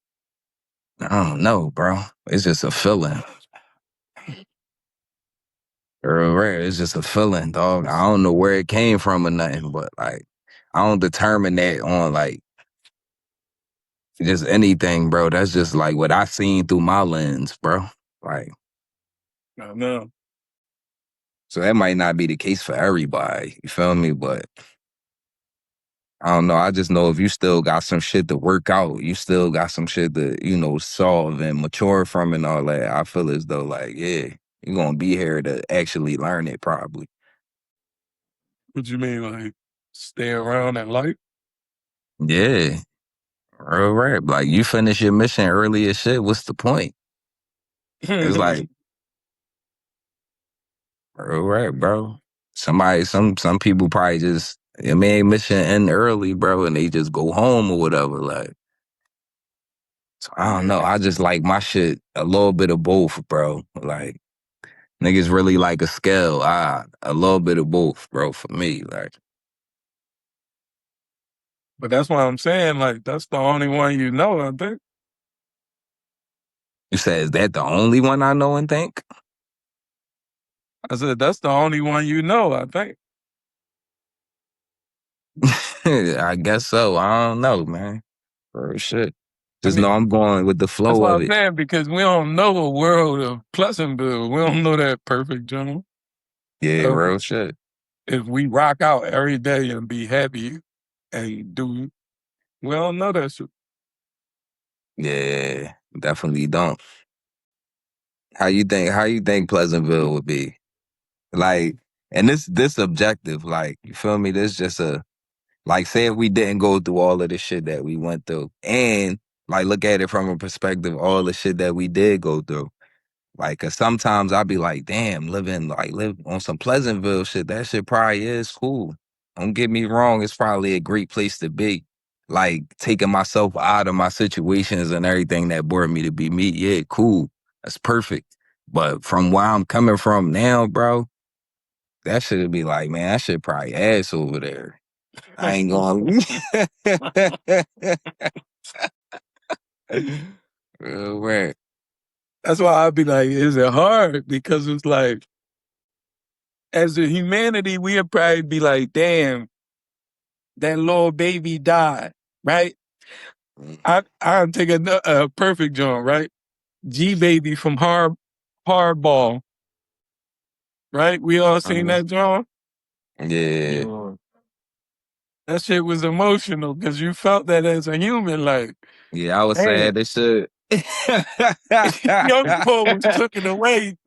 I don't know, bro. It's just a feeling. Real rare. It's just a feeling, dog. I don't know where it came from or nothing, but like I don't determine that on like just anything, bro. That's just like what I seen through my lens, bro. Like, I know. so that might not be the case for everybody. You feel me? But I don't know. I just know if you still got some shit to work out, you still got some shit to, solve and mature from and all that. I feel as though like, yeah, you're gonna be here to actually learn it probably. What you mean, like stay around in life? Yeah. Real rap. Like you finish your mission early as shit. What's the point? It's like real rap, bro. Some people probably just I mean mission end early, bro, and they just go home or whatever. Like so I don't know. I just like my shit a little bit of both, bro. Like niggas really like a scale. A little bit of both, bro, for me. Like But that's why I'm saying, like, that's the only one you know, I think. you said, is that the only one I know and think? I said, that's the only one you know, I think. I guess so. I don't know, man. For shit. I Just know mean, I'm going with the that's flow what of I'm it. saying, because we don't know a world of Pleasantville. We don't know that perfect general. Yeah, So real shit. if we rock out every day and be happy and do, we don't know that shit. Yeah, definitely don't. How you think Pleasantville would be? Like, and this objective, like, you feel me? This just like say if we didn't go through all of the shit that we went through and like look at it from a perspective, all the shit that we did go through. Like, cause sometimes I'll be like, damn, live on some Pleasantville shit. That shit probably is cool. Don't get me wrong, it's probably a great place to be. Like taking myself out of my situations and everything that brought me to be me. Yeah, cool. That's perfect. But from where I'm coming from now, bro, that should be like, man, that shit probably ass over there. I ain't going. Real rap. That's why I'd be like, is it hard? Because it's like, as a humanity, we'd probably be like, damn, that little baby died, right? I'll take a perfect joint, right? G Baby from Hardball, right? We all seen Mhm. that joint. Yeah, That shit was emotional because you felt that as a human, like, yeah. I was damn, sad as shit. young boy was taken away.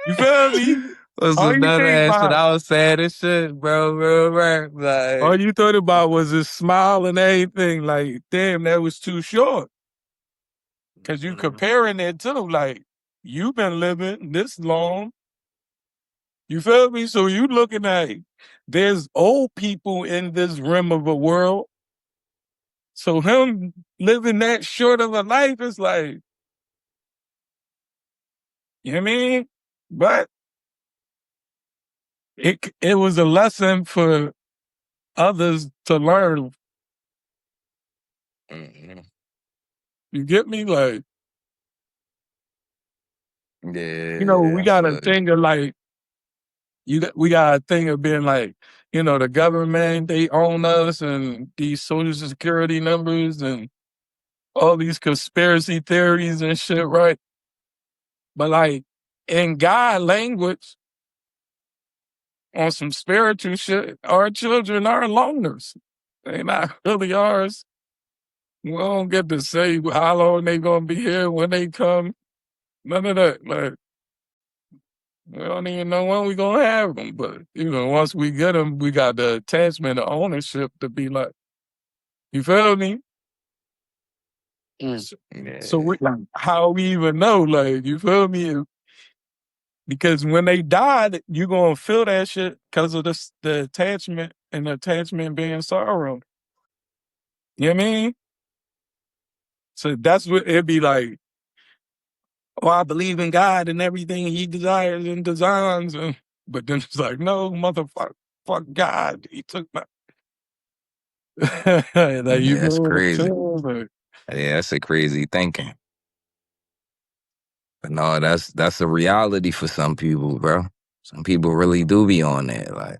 You feel me? Was All you another think ass, but about, I was sad as shit, bro. Real rap, all like. you thought about was his smile and everything. Like, damn, that was too short. Cause you comparing it to like you've been living this long. You feel me? So you looking at there's old people in this rim of a world. So him living that short of a life is like, you know what I mean? But it was a lesson for others to learn. Mhm. You get me? Like, Yeah, we I got a feel it. thing of like we got a thing of being like, the government, they own us and these social security numbers and all these conspiracy theories and shit, right? But like in God language, on some spiritual shit, our children are loners. They not really ours. We don't get to say how long they gonna be here when they come. None of that. Like we don't even know when we gonna have them. But once we get them, we got the attachment of ownership to be like, You feel me? Mm. So Yeah. how we even know? Like, you feel me? Because when they died, you gonna feel that shit because of the attachment and attachment being sorrow. You know what I mean? So that's what it'd be like. Oh, I believe in God and everything He desires and designs, but then it's like, no, motherfucker, fuck God, He took my. Like you Yeah, that's feel what I'm crazy. saying? But, Yeah, that's a crazy thinking. But no, that's a reality for some people, bro. Some people really do be on that. Like,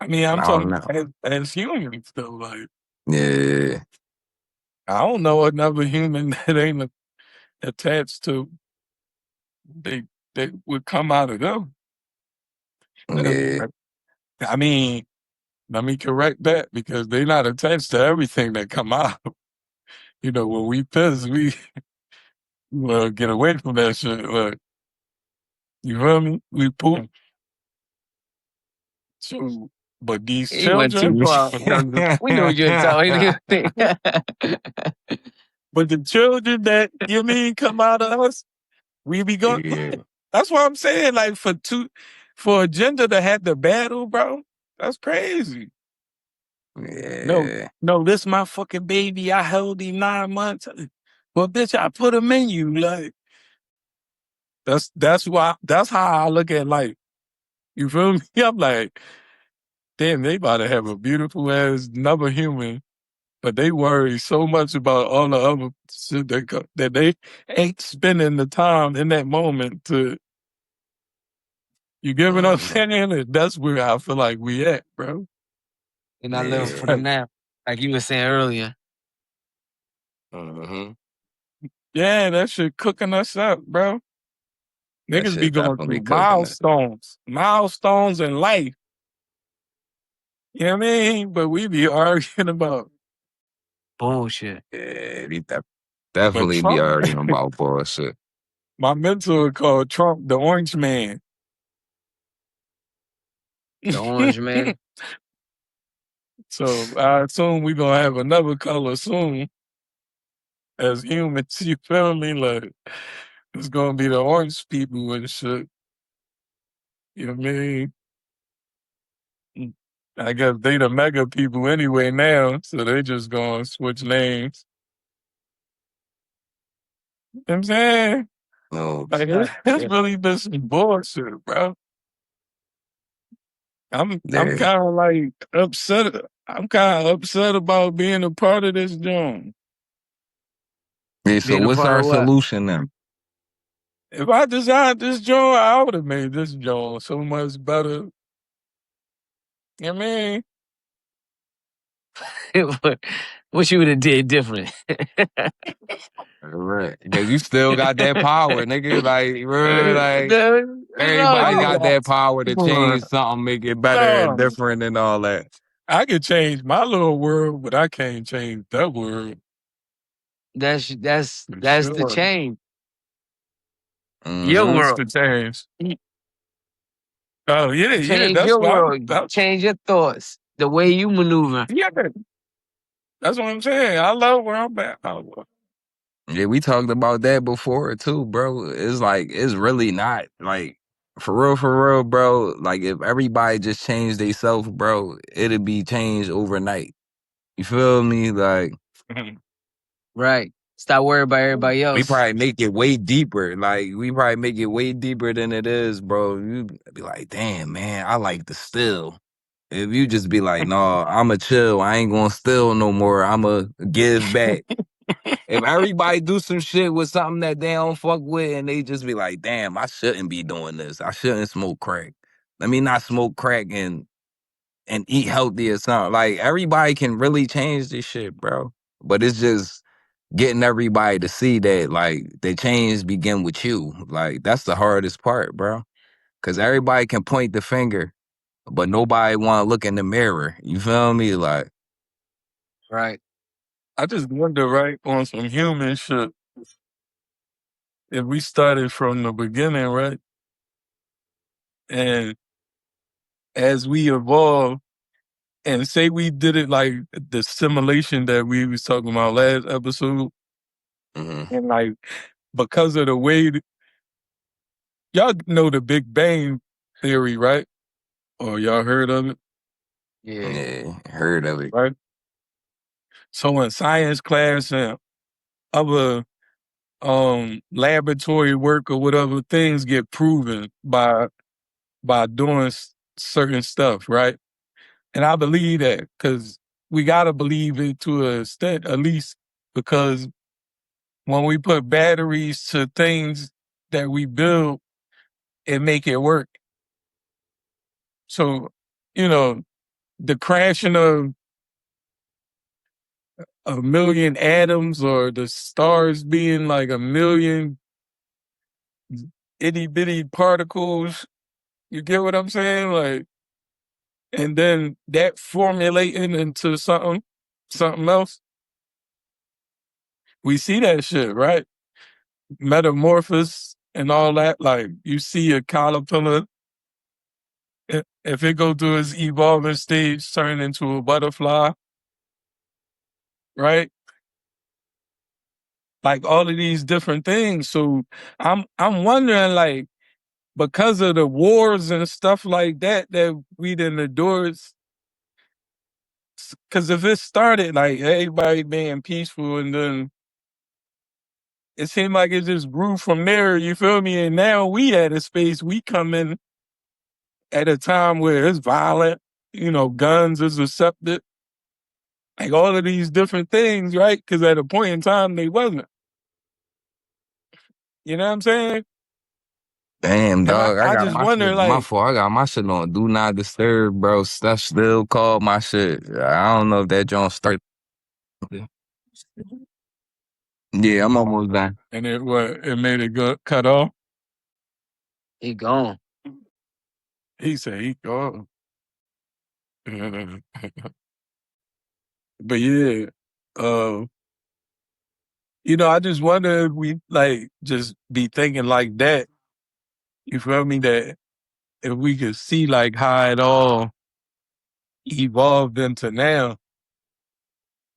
I mean, I I'm don't talking know. as humans though. Like, Yeah, I don't know another human that ain't attached to they they would come out of them. yeah, I mean, let me correct that because they're not attached to everything that come out. You know, when we piss, we well get away from that shit. Like, you feel me? We poop. So, but these He went too children, far. We knew what you were talking. but the children that you mean come out of us, we be going. yeah, That's what I'm saying. Like for a gender to have the battle, bro, that's crazy. No, yeah. no, this my fucking baby. I held him 9 months. Well, bitch, I put him in you. Like that's how I look at life. You feel me? I'm like, damn, they about to have a beautiful ass another human, but they worry so much about all the other shit that they ain't spending the time in that moment to. You get what I'm Mhm. saying? And that's where I feel like we at, bro. And I live It's for the Yeah. like, now, like you were saying earlier. Hmm. yeah, that shit cooking us up, bro. That Niggas be shit going definitely through cooking it. milestones in life. You know what I mean? But we be arguing about. Bullshit. Yeah, we But definitely be Trump, arguing about bullshit. my mentor called Trump the Orange Man. The Orange Man. So I assume we gonna have another color soon as humans. You feel me? Like it's gonna be the orange people and shit. You know what I mean? I guess they the mega people anyway now, so they just gonna switch names. You know what I'm saying? No, Like Ah, it's shit. really been some bullshit, bro. I'm yeah. kind of like upset. I'm kind of upset about being a part of this joint. Yeah, so Being a what's part our of what? solution then? If I designed this joint, I would have made this joint so much better. You know what I mean? What you would have did different? Right. Because you still got that power, nigga. Like, bro, like everybody got No, that power to come on. change something, make it better and No, different and all that. I can change my little world, but I can't change that world that's that's for that's the sure. change. Your Mm-hmm. What's world. the change? Oh yeah, yeah. Change That's your what I'm. world. Change your thoughts. The way you maneuver. Yeah, that's what I'm saying. I love where I'm at. Yeah, we talked about that before too, bro. It's like it's really not like for real, bro. Like if everybody just changed themselves, bro, it'd be changed overnight. You feel me? Like Right. Stop worrying about everybody we else. probably make it way deeper. Like we probably make it way deeper than it is, bro. You be like, damn, man, I like to steal. If you just be like, no, I'ma chill. I ain't gonna steal no more. I'ma give back. If everybody do some shit with something that they don't fuck with and they just be like, damn, I shouldn't be doing this. I shouldn't smoke crack. Let me not smoke crack and eat healthy or something. Like everybody can really change this shit, bro. But it's just getting everybody to see that like the change begin with you. Like that's the hardest part, bro. Cause everybody can point the finger, but nobody wanna look in the mirror. You feel me? Like, Right. I just wonder, right, on some human shit, if we started from the beginning, right, and as we evolve and say we did it like the simulation that we was talking about last episode, and like because of the way y'all know the Big Bang theory, right? Or y'all heard of it, Yeah. Yeah, heard of it. right? So in science class and other laboratory work or whatever, things get proven by doing certain stuff, right? And I believe that because we got to believe it to an extent, at least because when we put batteries to things that we build, it make it work. So, you know, the crashing of a million atoms or the stars being like a million itty bitty particles, you get what I'm saying? Like, and then that formulating into something else. We see that shit, right? Metamorphosis and all that. Like you see a caterpillar, if it go through its evolving stage, turn into a butterfly, right? Like all of these different things. So I'm wondering, like, because of the wars and stuff like that we done endured, because if it started like everybody being peaceful and then it seemed like it just grew from there, you feel me? And now we at a space, we come in at a time where it's violent, guns is accepted, like all of these different things, right? Because at a point in time, they wasn't. You know what I'm saying? Damn, And I, dog. I I got just my shit. wonder, My like, fault. I got my shit on Do Not Disturb, bro. Stuff still called my shit. I don't know if that joint started. Yeah, I'm almost done. and it made it go cut off. He gone. He said he gone. But yeah, uh, I just wonder if we like just be thinking like that. You feel me? That if we could see like how it all evolved into now.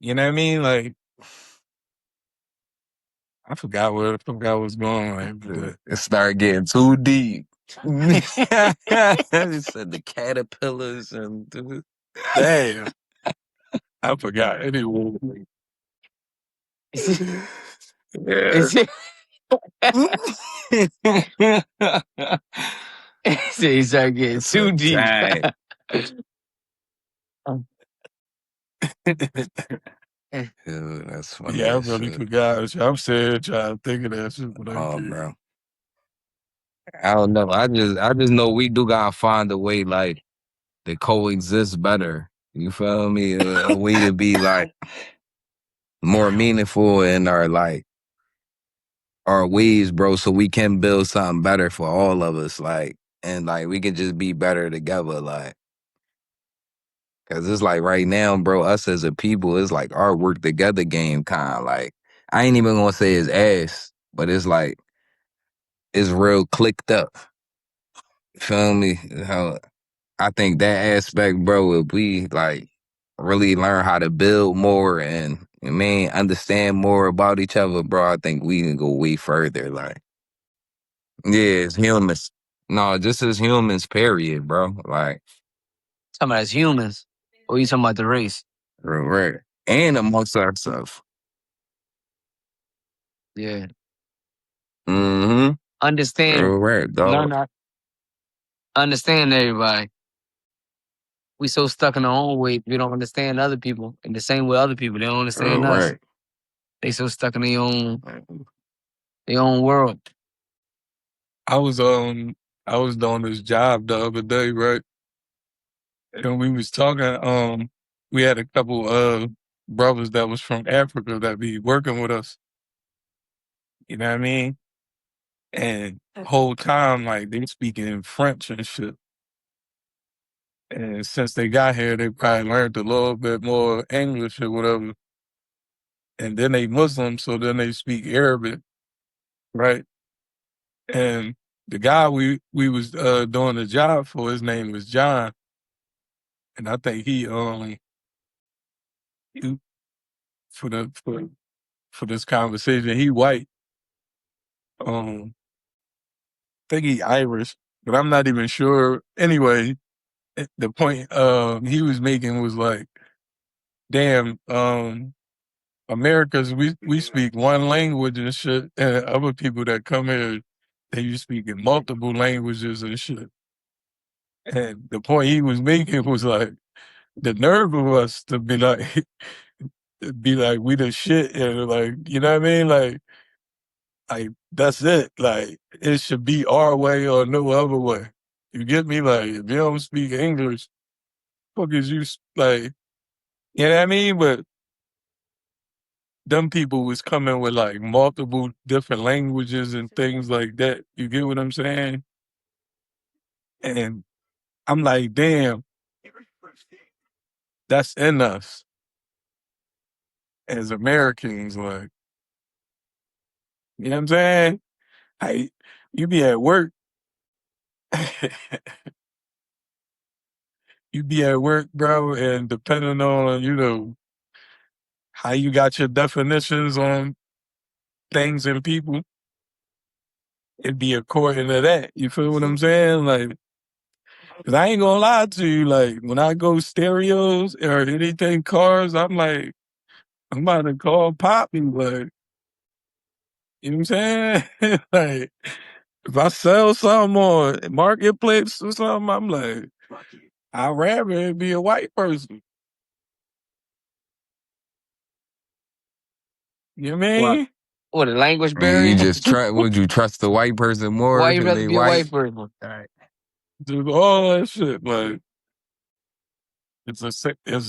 You know what I mean? Like I forgot what's going on. But It started getting too deep. He said the caterpillars and damn, I forgot. Anyway, yeah. Is it? He started getting That's a too deep. giant. Dude, that's funny yeah, I as really shit. forgot. I'm sad trying to think of that shit, but I Oh, can't. bro. I don't know. I just know we do gotta find a way like to coexist better. You feel me? A way to be like more meaningful in our ways, bro, so we can build something better for all of us, like, and like we can just be better together, like, cause it's like right now, bro, us as a people, it's like our work together game kind of like, I ain't even gonna say it's ass, but it's like it's real clicked up. Feel me? How I think that aspect, bro, if we like really learn how to build more and understand more about each other, bro, I think we can go way further. Like, yeah, it's humans. No, just as humans, period, bro. Like, Talking about as humans. Or you talking about the race? right. And amongst ourselves. Yeah. Mm-hmm. Understand. Right, Learn dog. that. Understand everybody. We so stuck in our own way, we don't understand other people. And the same with other people, they don't understand us. Right. They so stuck in their own world. I was doing this job the other day, right? And we was talking. We had a couple brothers that was from Africa that be working with us. You know what I mean? And whole time, like they speaking French and shit. And since they got here, they probably learned a little bit more English or whatever. And then they Muslim, so then they speak Arabic, right? And the guy we was doing the job for, his name was John. and I think he for the for this conversation, he white. I think he Irish, but I'm not even sure. Anyway, the point he was making was like, damn, Americans, we speak one language and shit, and other people that come here, they speak in multiple languages and shit. And the point he was making was like the nerve of us to be like be like we the shit and like you know what I mean? Like that's it. Like it should be our way or no other way. You get me? Like if you don't speak English, fuck is you like you know what I mean? But them people was coming with like multiple different languages and things like that. You get what I'm saying? And I'm like, damn, that's in us as Americans. Like, you know what I'm saying? I you be at work, you be at work, bro, and depending on, how you got your definitions on things and people, it'd be according to that. You feel what I'm saying? Like, 'cause I ain't gonna lie to you, like when I go stereos or anything cars, I'm like, I'm about to call Poppy, like, you know what I'm saying? Like, if I sell something on marketplace or something, I'm like, I'd rather it be a white person. You know what I What? mean? What, a language You barrier? just would you trust the white person Why more you because rather they be a white white? person? Right. Just all that shit, like, it's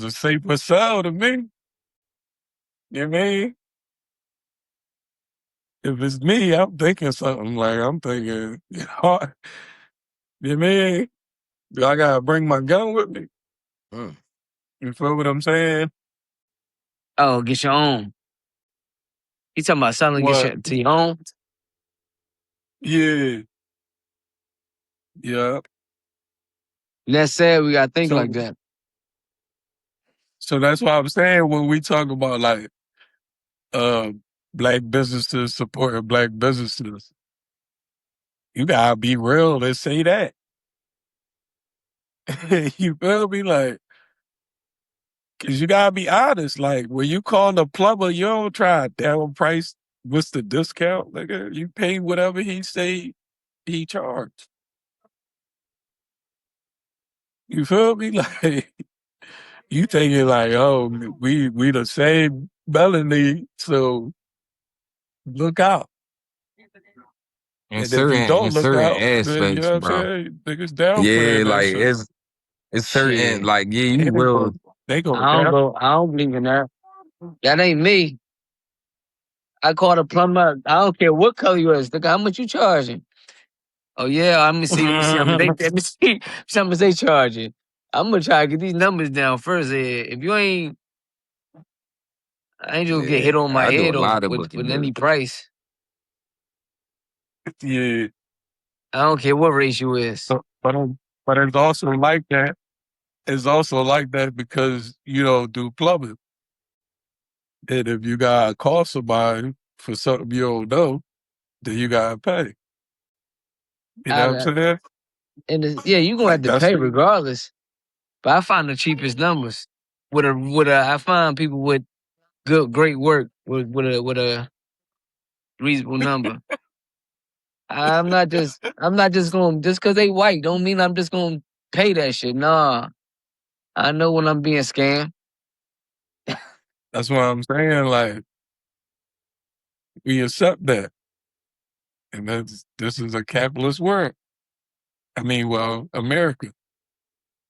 a safer sell to me. You know what I mean? If it's me, I'm thinking something like I'm thinking, you know what I mean? Do I gotta bring my gun with me? Mm. You feel what I'm saying? Oh, get your own. You talking about selling get What? your, to your own? Yeah, yeah. That's sad. We gotta think like So, that. so that's why I'm saying when we talk about like uh black businesses supporting black businesses, you gotta be real and say that. You feel me? Like, cause you gotta be honest. Like when you call the plumber, you don't try to down price. What's the discount, nigga? You pay whatever he say he charged. You feel me? Like you thinking like, oh, we the same melody, so look out. In And if you certain don't in look certain out, then you aspects, know what I'm bro. saying? Niggas Yeah, downplaying that like shit. it's certain Shit. like yeah, Yeah, you will. they go I don't down. go, I don't believe in that. That ain't me. I call the plumber. I don't care what color you is. Look, how much you charging? Oh yeah, let me see how much they let me see how much they charging. I'm gonna try to get these numbers down first. If you ain't I ain't just get Yeah, hit on my I do a head on lot of booking with any business. price. Yeah, I don't care what race you is. so, but it's also like that. It's also like that because you don't do plumbing. And if you gotta call somebody for something you don't know, then you gotta pay. You know what I'm I, saying? yeah, you gonna have Like to that's pay the regardless. But I find the cheapest numbers I find people with great work with a reasonable number. I'm not just gonna just because they white don't mean I'm just gonna pay that shit. Nah, I know when I'm being scammed. that's what I'm saying. Like we accept that, and this is a capitalist world. I mean, well, America,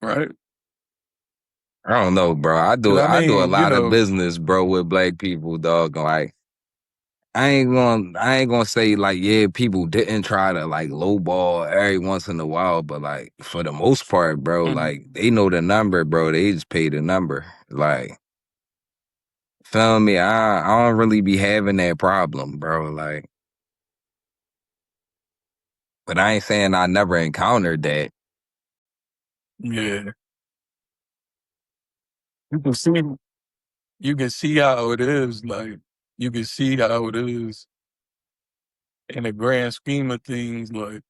right? I don't know, bro. Because I I do a mean, lot of business, bro, with black people, dog. Like I ain't gonna say like yeah, people didn't try to like lowball every once in a while, but like for the most part, bro, Mhm. like they know the number, bro. They just pay the number. Like feel me? I don't really be having that problem, bro. Like, but I ain't saying I never encountered that. Yeah, you can see you can see how it is. Like you can see how it is in the grand scheme of things. Like,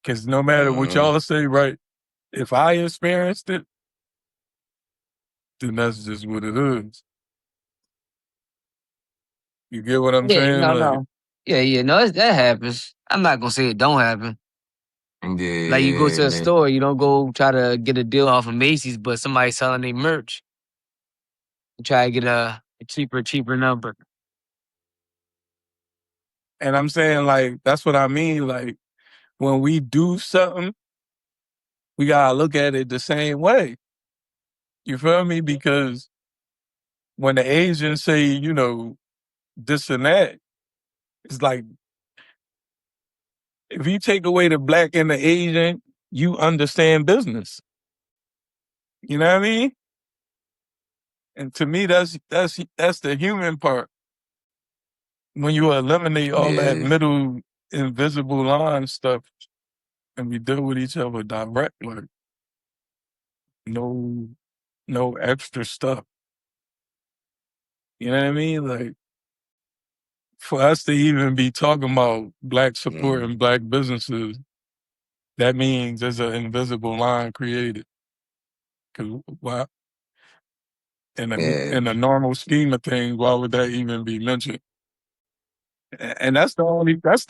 because no matter what Mm-hmm. y'all say, right? If I experienced it, then that's just what it is. You get what I'm Yeah, saying? no, Like, no. Yeah, yeah, no, that happens. I'm not gonna say it don't happen. Like you go Yeah, to a man. store, you don't go try to get a deal off of Macy's, but somebody's selling their merch. You try to get a cheaper number. and I'm saying like that's what I mean. Like when we do something, we gotta look at it the same way. You feel me? Because when the Asians say, this and that, it's like if you take away the black and the Asian, you understand business. You know what I mean? And to me, that's the human part. When you eliminate all that Yeah. middle invisible line stuff and we deal with each other direct, like no no extra stuff. You know what I mean? Like for us to even be talking about black support Mm. and black businesses, that means there's an invisible line created. Cause why Yeah. in a normal scheme of things, why would that even be mentioned? And that's the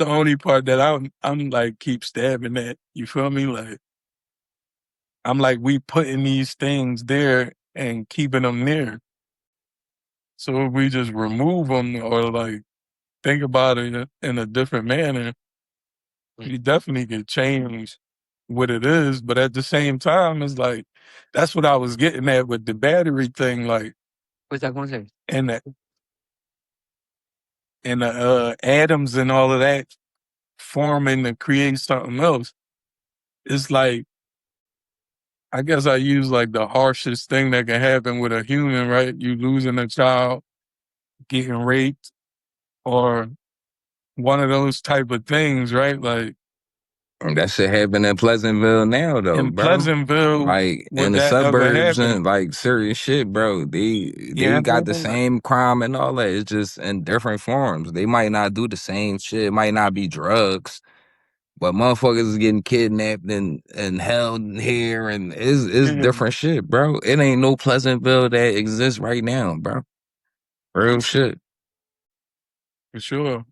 only part that I'm like keep stabbing at. You feel me? Like I'm like we putting these things there and keeping them there. So if we just remove them or like think about it in a different manner, you definitely can change what it is. But at the same time, it's like that's what I was getting at with the battery thing, like What's that gonna say? and the atoms and all of that forming to create something else. It's like I guess I use like the harshest thing that can happen with a human, right? You losing a child, getting raped, or one of those type of things, right? Like That shit happen in Pleasantville now, though, in bro. Pleasantville, Like in would the that ever suburbs happen? and like serious shit, bro. You know They what I got the mean? Like, same crime and all that. It's just in different forms. They might not do the same shit. It might not be drugs, but motherfuckers is getting kidnapped and held here, and it's yeah, different shit, bro. It ain't no Pleasantville that exists right now, bro. Real shit. for sure.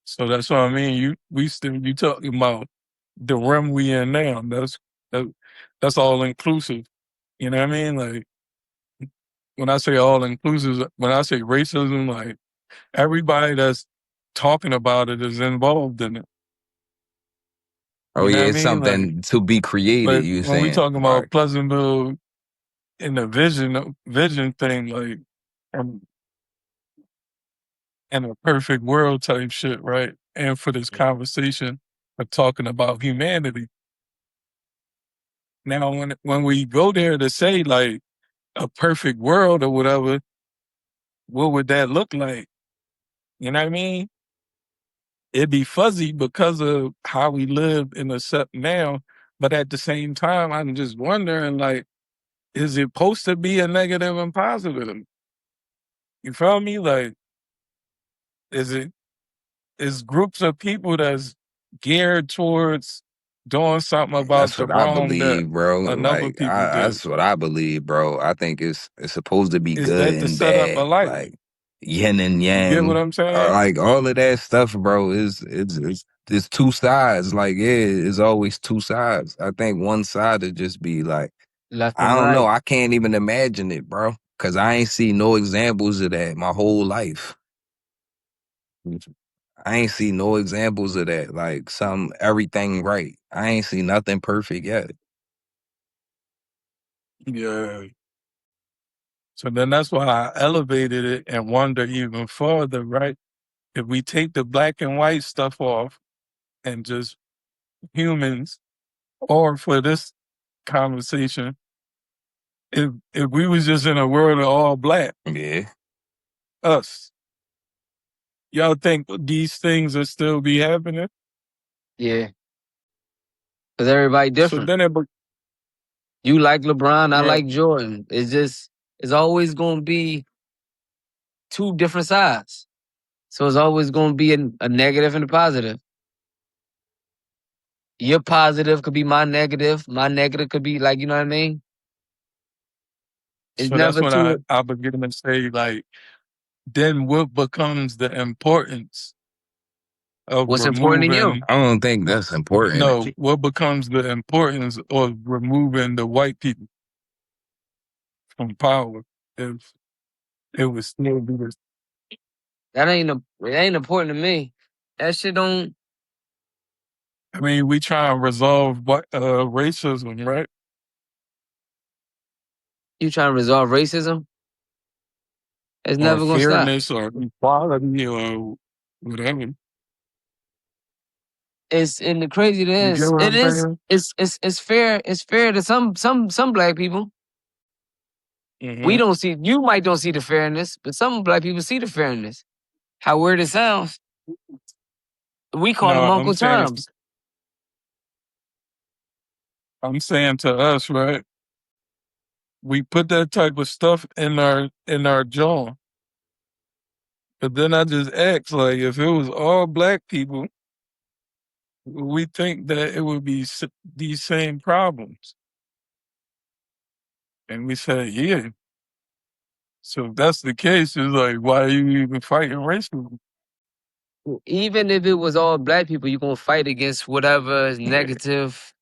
So that's what I mean. You talking about the realm we in now. That, that's all inclusive. You know what I mean? Like when I say all inclusive, when I say racism, like everybody that's talking about it is involved in it. Oh You know yeah, what I it's mean? Like, something to be created. but You when we saying talking right? about Pleasantville in the vision thing, like, and, and a perfect world type shit, right? And for this conversation of talking about humanity. Now, when we go there to say like a perfect world or whatever, what would that look like? You know what I mean? It'd be fuzzy because of how we live in the set now. But at the same time, I'm just wondering, like, is it supposed to be a negative and positive? You feel me? Like, is it is groups of people that's geared towards doing something about That's the what I wrong that believe, bro. another Like people did? that's what I believe, bro. I think it's supposed to be Is good that the and setup bad, of life? like yin and You get what yang, I'm saying? like all of that stuff, bro. It's two sides. Like yeah, it's always two sides. I think one side would just be like Left I and don't know. right. I can't even imagine it, bro, because I ain't see no examples of that my whole life. I ain't see no examples of that. Like some everything right. I ain't see nothing perfect yet. Yeah. So then that's why I elevated it and wonder even further, right? If we take the black and white stuff off and just humans, or for this conversation, if we was just in a world of all black, Yeah. us, y'all think these things would still be happening? Yeah, because everybody So different. then You like LeBron, I Right. like Jordan. It's always gonna be two different sides. So it's always gonna be a negative and a positive. Your positive could be my negative. My negative could be like, you know what I mean? It's So that's never when too I begin to say, like, then what becomes the importance of what's important to you. removing, I don't think that's important. no, what becomes the importance of removing the white people from power if it was still be this? It ain't important to me. That shit don't I mean, we try and resolve racism, right? you trying to resolve racism? It's Or never gonna stop. fairness or equality or whatever. It's and the crazy You get what it I'm is saying? it's fair to some black people. We Mm-hmm. don't see you might don't see the fairness, but some black people see the fairness. How weird it sounds. We call No, them Uncle Toms. I'm saying to us, right? We put that type of stuff in our jaw. But then I just asked, like, if it was all black people, we think that it would be these same problems. And we said, yeah. So if that's the case, it's like, why are you even fighting racism? Even if it was all black people, you're gonna fight against whatever is negative.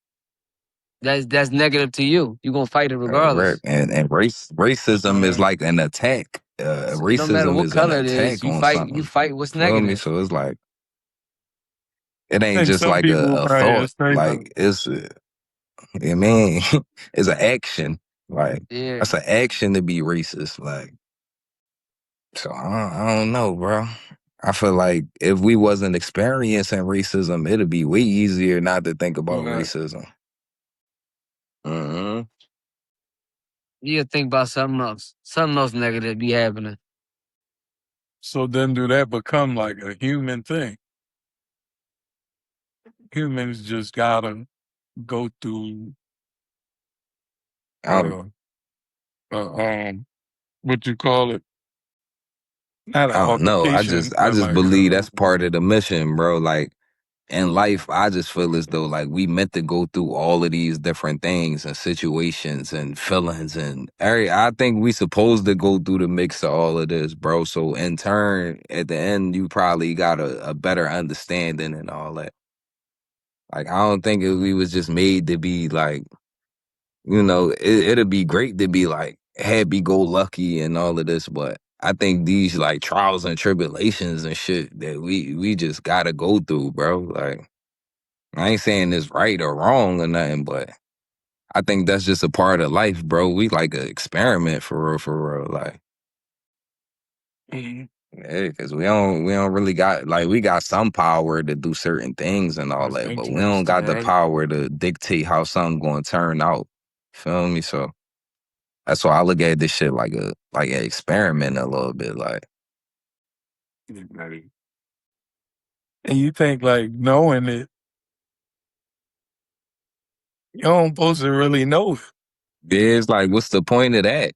That's negative to you. You're gonna fight it Right. regardless. And racism is Right. like an attack. So it don't matter Racism what is an color it is. attack on You something. fight what's Feel me? negative. So it's like it I ain't think just some like people a might thought. say that. Like it's I mean, it's an action. Like Yeah. that's an action to be racist. Like so I don't know, bro. I feel like if we wasn't experiencing racism, it'd be way easier not to think about Right. racism. Hmm. You think about something else. Something else negative be happening. So then do that become like a human thing? Humans just gotta go through I don't, uh, uh what you call it? Not an I don't know. altercation, I but just like believe that's part of the mission, bro. Like in life, I just feel as though like we meant to go through all of these different things and situations and feelings and I think we supposed to go through the mix of all of this, bro. So in turn, at the end, you probably got a better understanding and all that. Like I don't think we was just made to be like, it'd be great to be like happy go lucky and all of this, but I think these like trials and tribulations and shit that we just gotta go through, bro. Like I ain't saying it's right or wrong or nothing, but I think that's just a part of life, bro. We like an experiment for real. Like, Mhm. yeah, because we don't really got like we got some power to do certain things and all That's that, but we don't interesting, got the right? power to dictate how something gonna turn out. Feel me? So that's why I look at this shit like an experiment a little bit. Like, Right. And you think like knowing it, you don't supposed to really know it. yeah, it's like, what's the point of that?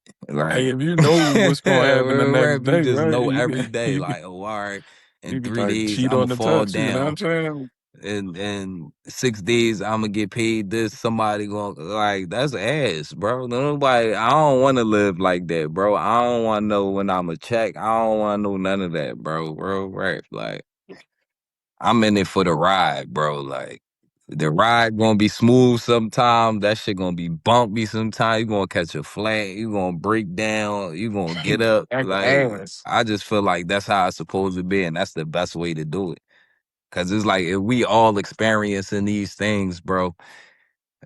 Like Like, if you know what's gonna happen the next if you day, just right? know You every can day, like, oh, all right, in you can 3 days cheat I'ma on the fall test, you know what down. I'm saying? In 6 days I'm gonna get paid this. Somebody going like that's ass, bro. Nobody. I don't want to live like that, bro. I don't want to know when I'm a check. I don't want to know none of that, bro. Right? Like I'm in it for the ride, bro. Like the ride gonna be smooth sometime. That shit gonna be bumpy sometime. You gonna catch a flat. You gonna break down. You gonna get up. That's Like ass. I just feel like that's how it's supposed to be, and that's the best way to do it. Cause it's like if we all experiencing these things, bro,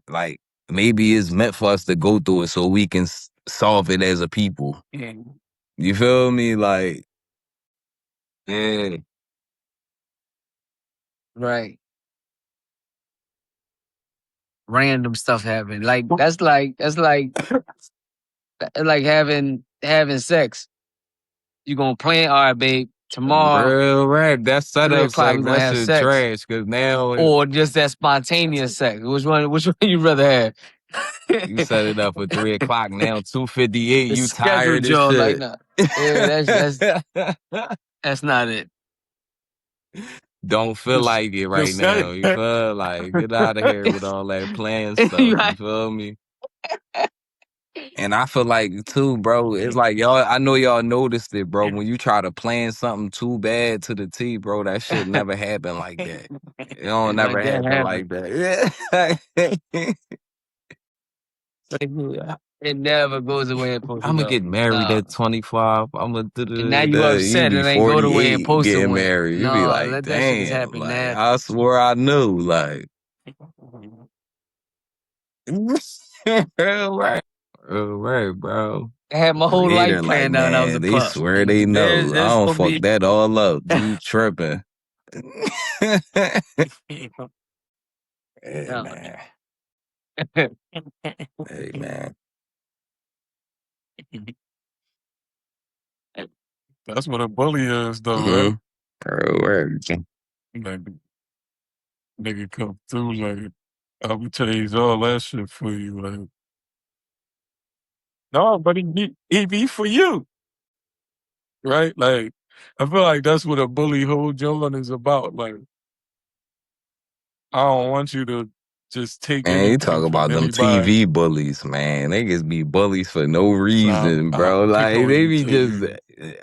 like maybe it's meant for us to go through it so we can solve it as a people. Mhm. You feel me? Like, yeah, Right. Random stuff happen. Like that's like having sex. You gonna plan, all right, babe, tomorrow, real rap. That 3 setup o'clock, sex, we're gonna that have shit sex. trash. Cause now, Or just that spontaneous sex. Which one you rather have? You set it up for 3 o'clock now, 2:58. The You schedule, tired as Joe. Like, shit. nah. Yeah, that's not it. Don't feel Just, like it right just say. now. You feel like get out of here with all that playing stuff. You You right. feel me? And I feel like too, bro. It's like y'all. I know y'all noticed it, bro. When you try to plan something too bad to the T, bro, that shit never happen like that. It don't Like never that happen happened. like that. It never goes away and supposed to I'm gonna go. get married No. at 25. I'm gonna And now you you upset be it ain't go the way and 48 supposed to getting went. married. You be No, like, let that shit just damn, happen like I naturally. swore I knew, like right, right, bro. I had my whole life Creator, like planned out when I was a man, they pup. swear they know. I There's don't gonna fuck be that all up. You tripping? Hey no. man, hey man. That's what a bully is, though, right? Mm-hmm. Bro, word. Like, nigga come through, like, I will change all that shit for you. Like, no, but he be for you, right? Like, I feel like that's what a bully whole John is about. Like, I don't want you to just take Man, you talk anything from about them anybody. TV bullies, man. They just be bullies for no So reason, I'll bro. pick Like on they you be till just you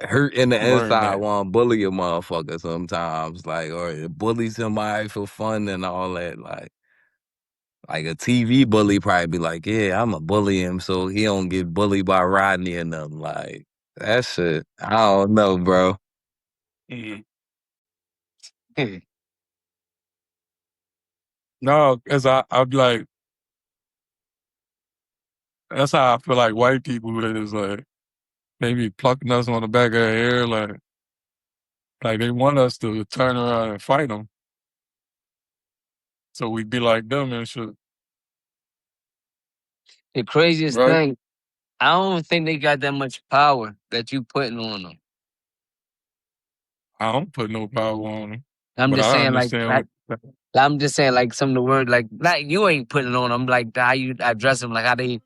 hurting the learn inside, that. want to bully a motherfucker sometimes, like or bully somebody for fun and all that. Like a TV bully probably be like, yeah, I'm a bully him so he don't get bullied by Rodney and them. Like that shit, I don't know, bro. Mhm. No, cause I'd be like, that's how I feel like white people is like maybe plucking us on the back of the hair, like they want us to turn around and fight them, so we be like them and shit, The craziest right? thing, I don't think they got that much power that you putting on them. I don't put no power on them, I'm but just I saying, understand what. I'm just saying, like some of the word, like you ain't putting it on them, like how you address them, like how they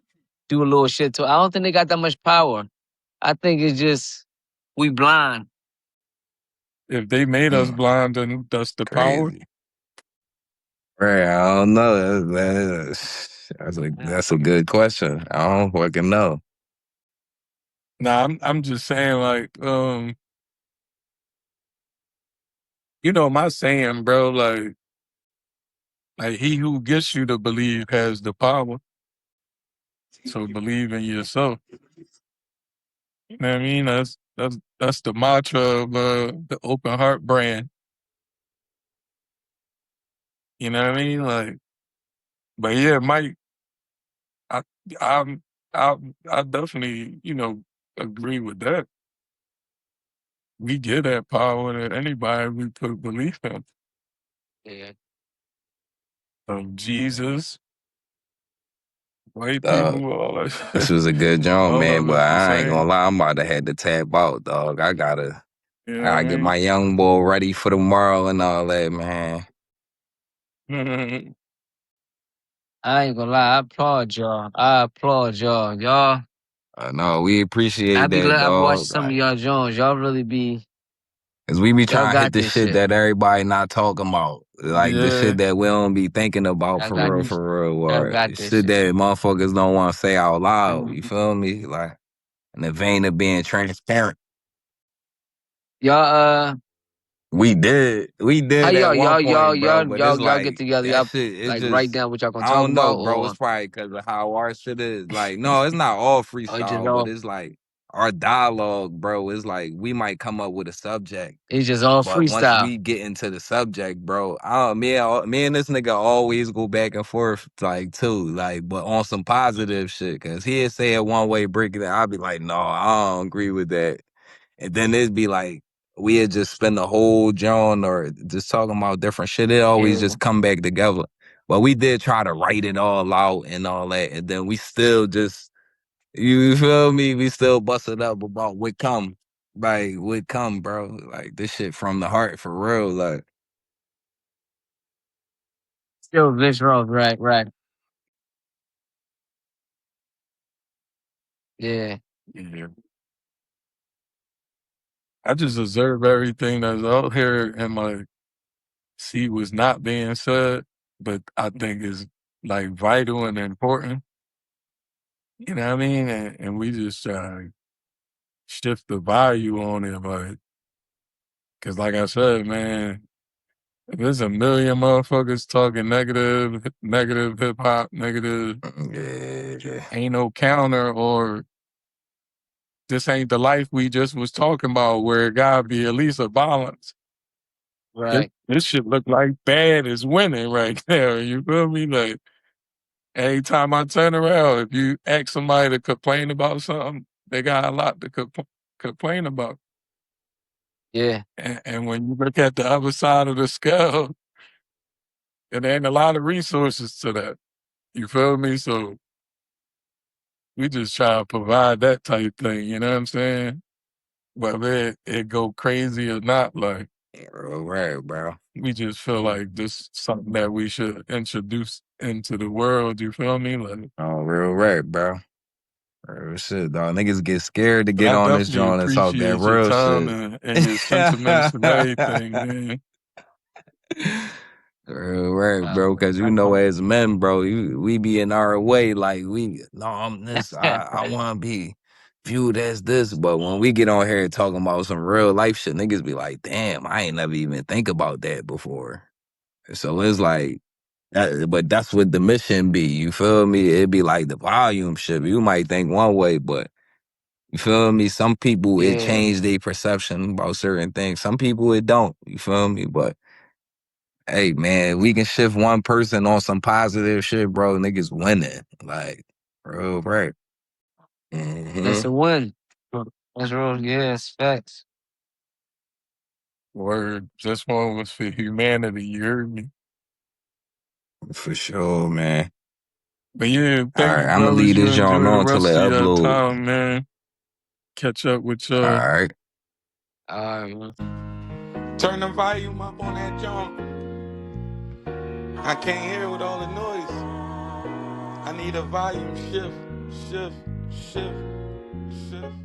do a little shit to. I don't think they got that much power. I think it's just we blind. If they made us Mm, blind, then that's the power. crazy. Right, I don't know. That's a good question. I don't fucking know. Nah, I'm just saying, like, my saying, bro, like he who gets you to believe has the power. So believe in yourself. You know what I mean? That's the mantra of the open heart brand. You know what I mean? Like, but yeah, Mike, I I'm I I definitely, agree with that. We get that power to anybody we put belief in. Yeah. Jesus, white Dog, people, all this that, was a good joint, all that man. But look the I ain't gonna same. lie, I'm about to head to tap out, dog. You know I what gotta get I my young boy ready for tomorrow and all that, man. mean? I ain't gonna lie, I applaud y'all. I applaud y'all. No, we I appreciate be that, glad I've watched dog. some of Like, y'all Jones. Y'all really be cause we be y'all trying to hit got the this shit shit. that everybody not talking about, like the Yeah. shit that we don't be thinking about Y'all got this. for real, Y'all or got this shit shit. that motherfuckers don't want to say out loud. You feel me? Like in the vein of being transparent. Y'all We how did at y'all one y'all y'all point, bro. y'all But it's y'all get like together, that y'all shit. It like write just down what y'all gonna I talk don't about know, bro. It's or probably because of how our shit is. Like, no, it's not all it just freestyle, but all it's like our dialogue, bro. It's like we might come up with a subject. it's just all But once freestyle. we get into the subject, bro, me and this nigga always go back and forth, like, too, like, but on some positive shit, cause he'd say it one way, break it down. I'd be like, no, I don't agree with that. And then it'd be like, we'd just spend the whole John or just talking about different shit. It always Yeah. just come back together. But we did try to write it all out and all that. And then we still just, you feel me? We still busted up about what come. Like, what come, bro? Like, this shit from the heart for real. Like, Still visceral, right. Yeah. Yeah. I just observe everything that's out here and like see what's not being said, but I think is like vital and important. You know what I mean? And we just shift the value on it, like, cause like I said, man, if there's a million motherfuckers talking negative hip hop, negative, Yeah. ain't no counter, or this ain't the life we just was talking about, where it gotta be at least a balance. Right. This shit look like bad is winning right there. You feel me? Like every time I turn around, if you ask somebody to complain about something, they got a lot to complain about. Yeah. And when you look at the other side of the scale, it ain't a lot of resources to that. You feel me? So we just try to provide that type thing, you know what I'm saying? Whether it go crazy or not, like Real rap, bro. we just feel like this is something that we should introduce into the world, you feel me? Like, Oh, real rap, bro. Real shit, dog. Niggas get scared to but get I on this definitely joint and talk that appreciate your real time shit. and your sentiments and everything, man. Real rap, Wow. bro. Cause you know, as men, bro, we be in our way. Like no, I'm this. I want to be viewed as this. But when we get on here talking about some real life shit, niggas be like, damn, I ain't never even think about that before. So it's like, but that's what the mission be. You feel me? It be like the volume shit. You might think one way, but you feel me? Some people it Yeah. changed their perception about certain things. Some people it don't. You feel me? But hey, man, we can shift one person on some positive shit, bro. Niggas winning, like real right. That's a Mm-hmm. win. That's real. Yeah, it's facts. Word, this one was for humanity, you heard me? For sure, man. But yeah, All thank right, you, I'm gonna brothers. leave You this joint enjoy the on till it rest of your upload. time, man. Catch up with All y'all. right. All right, man. Turn the volume up on that jump. I can't hear with all the noise. I need a volume shift, shift, shift, shift.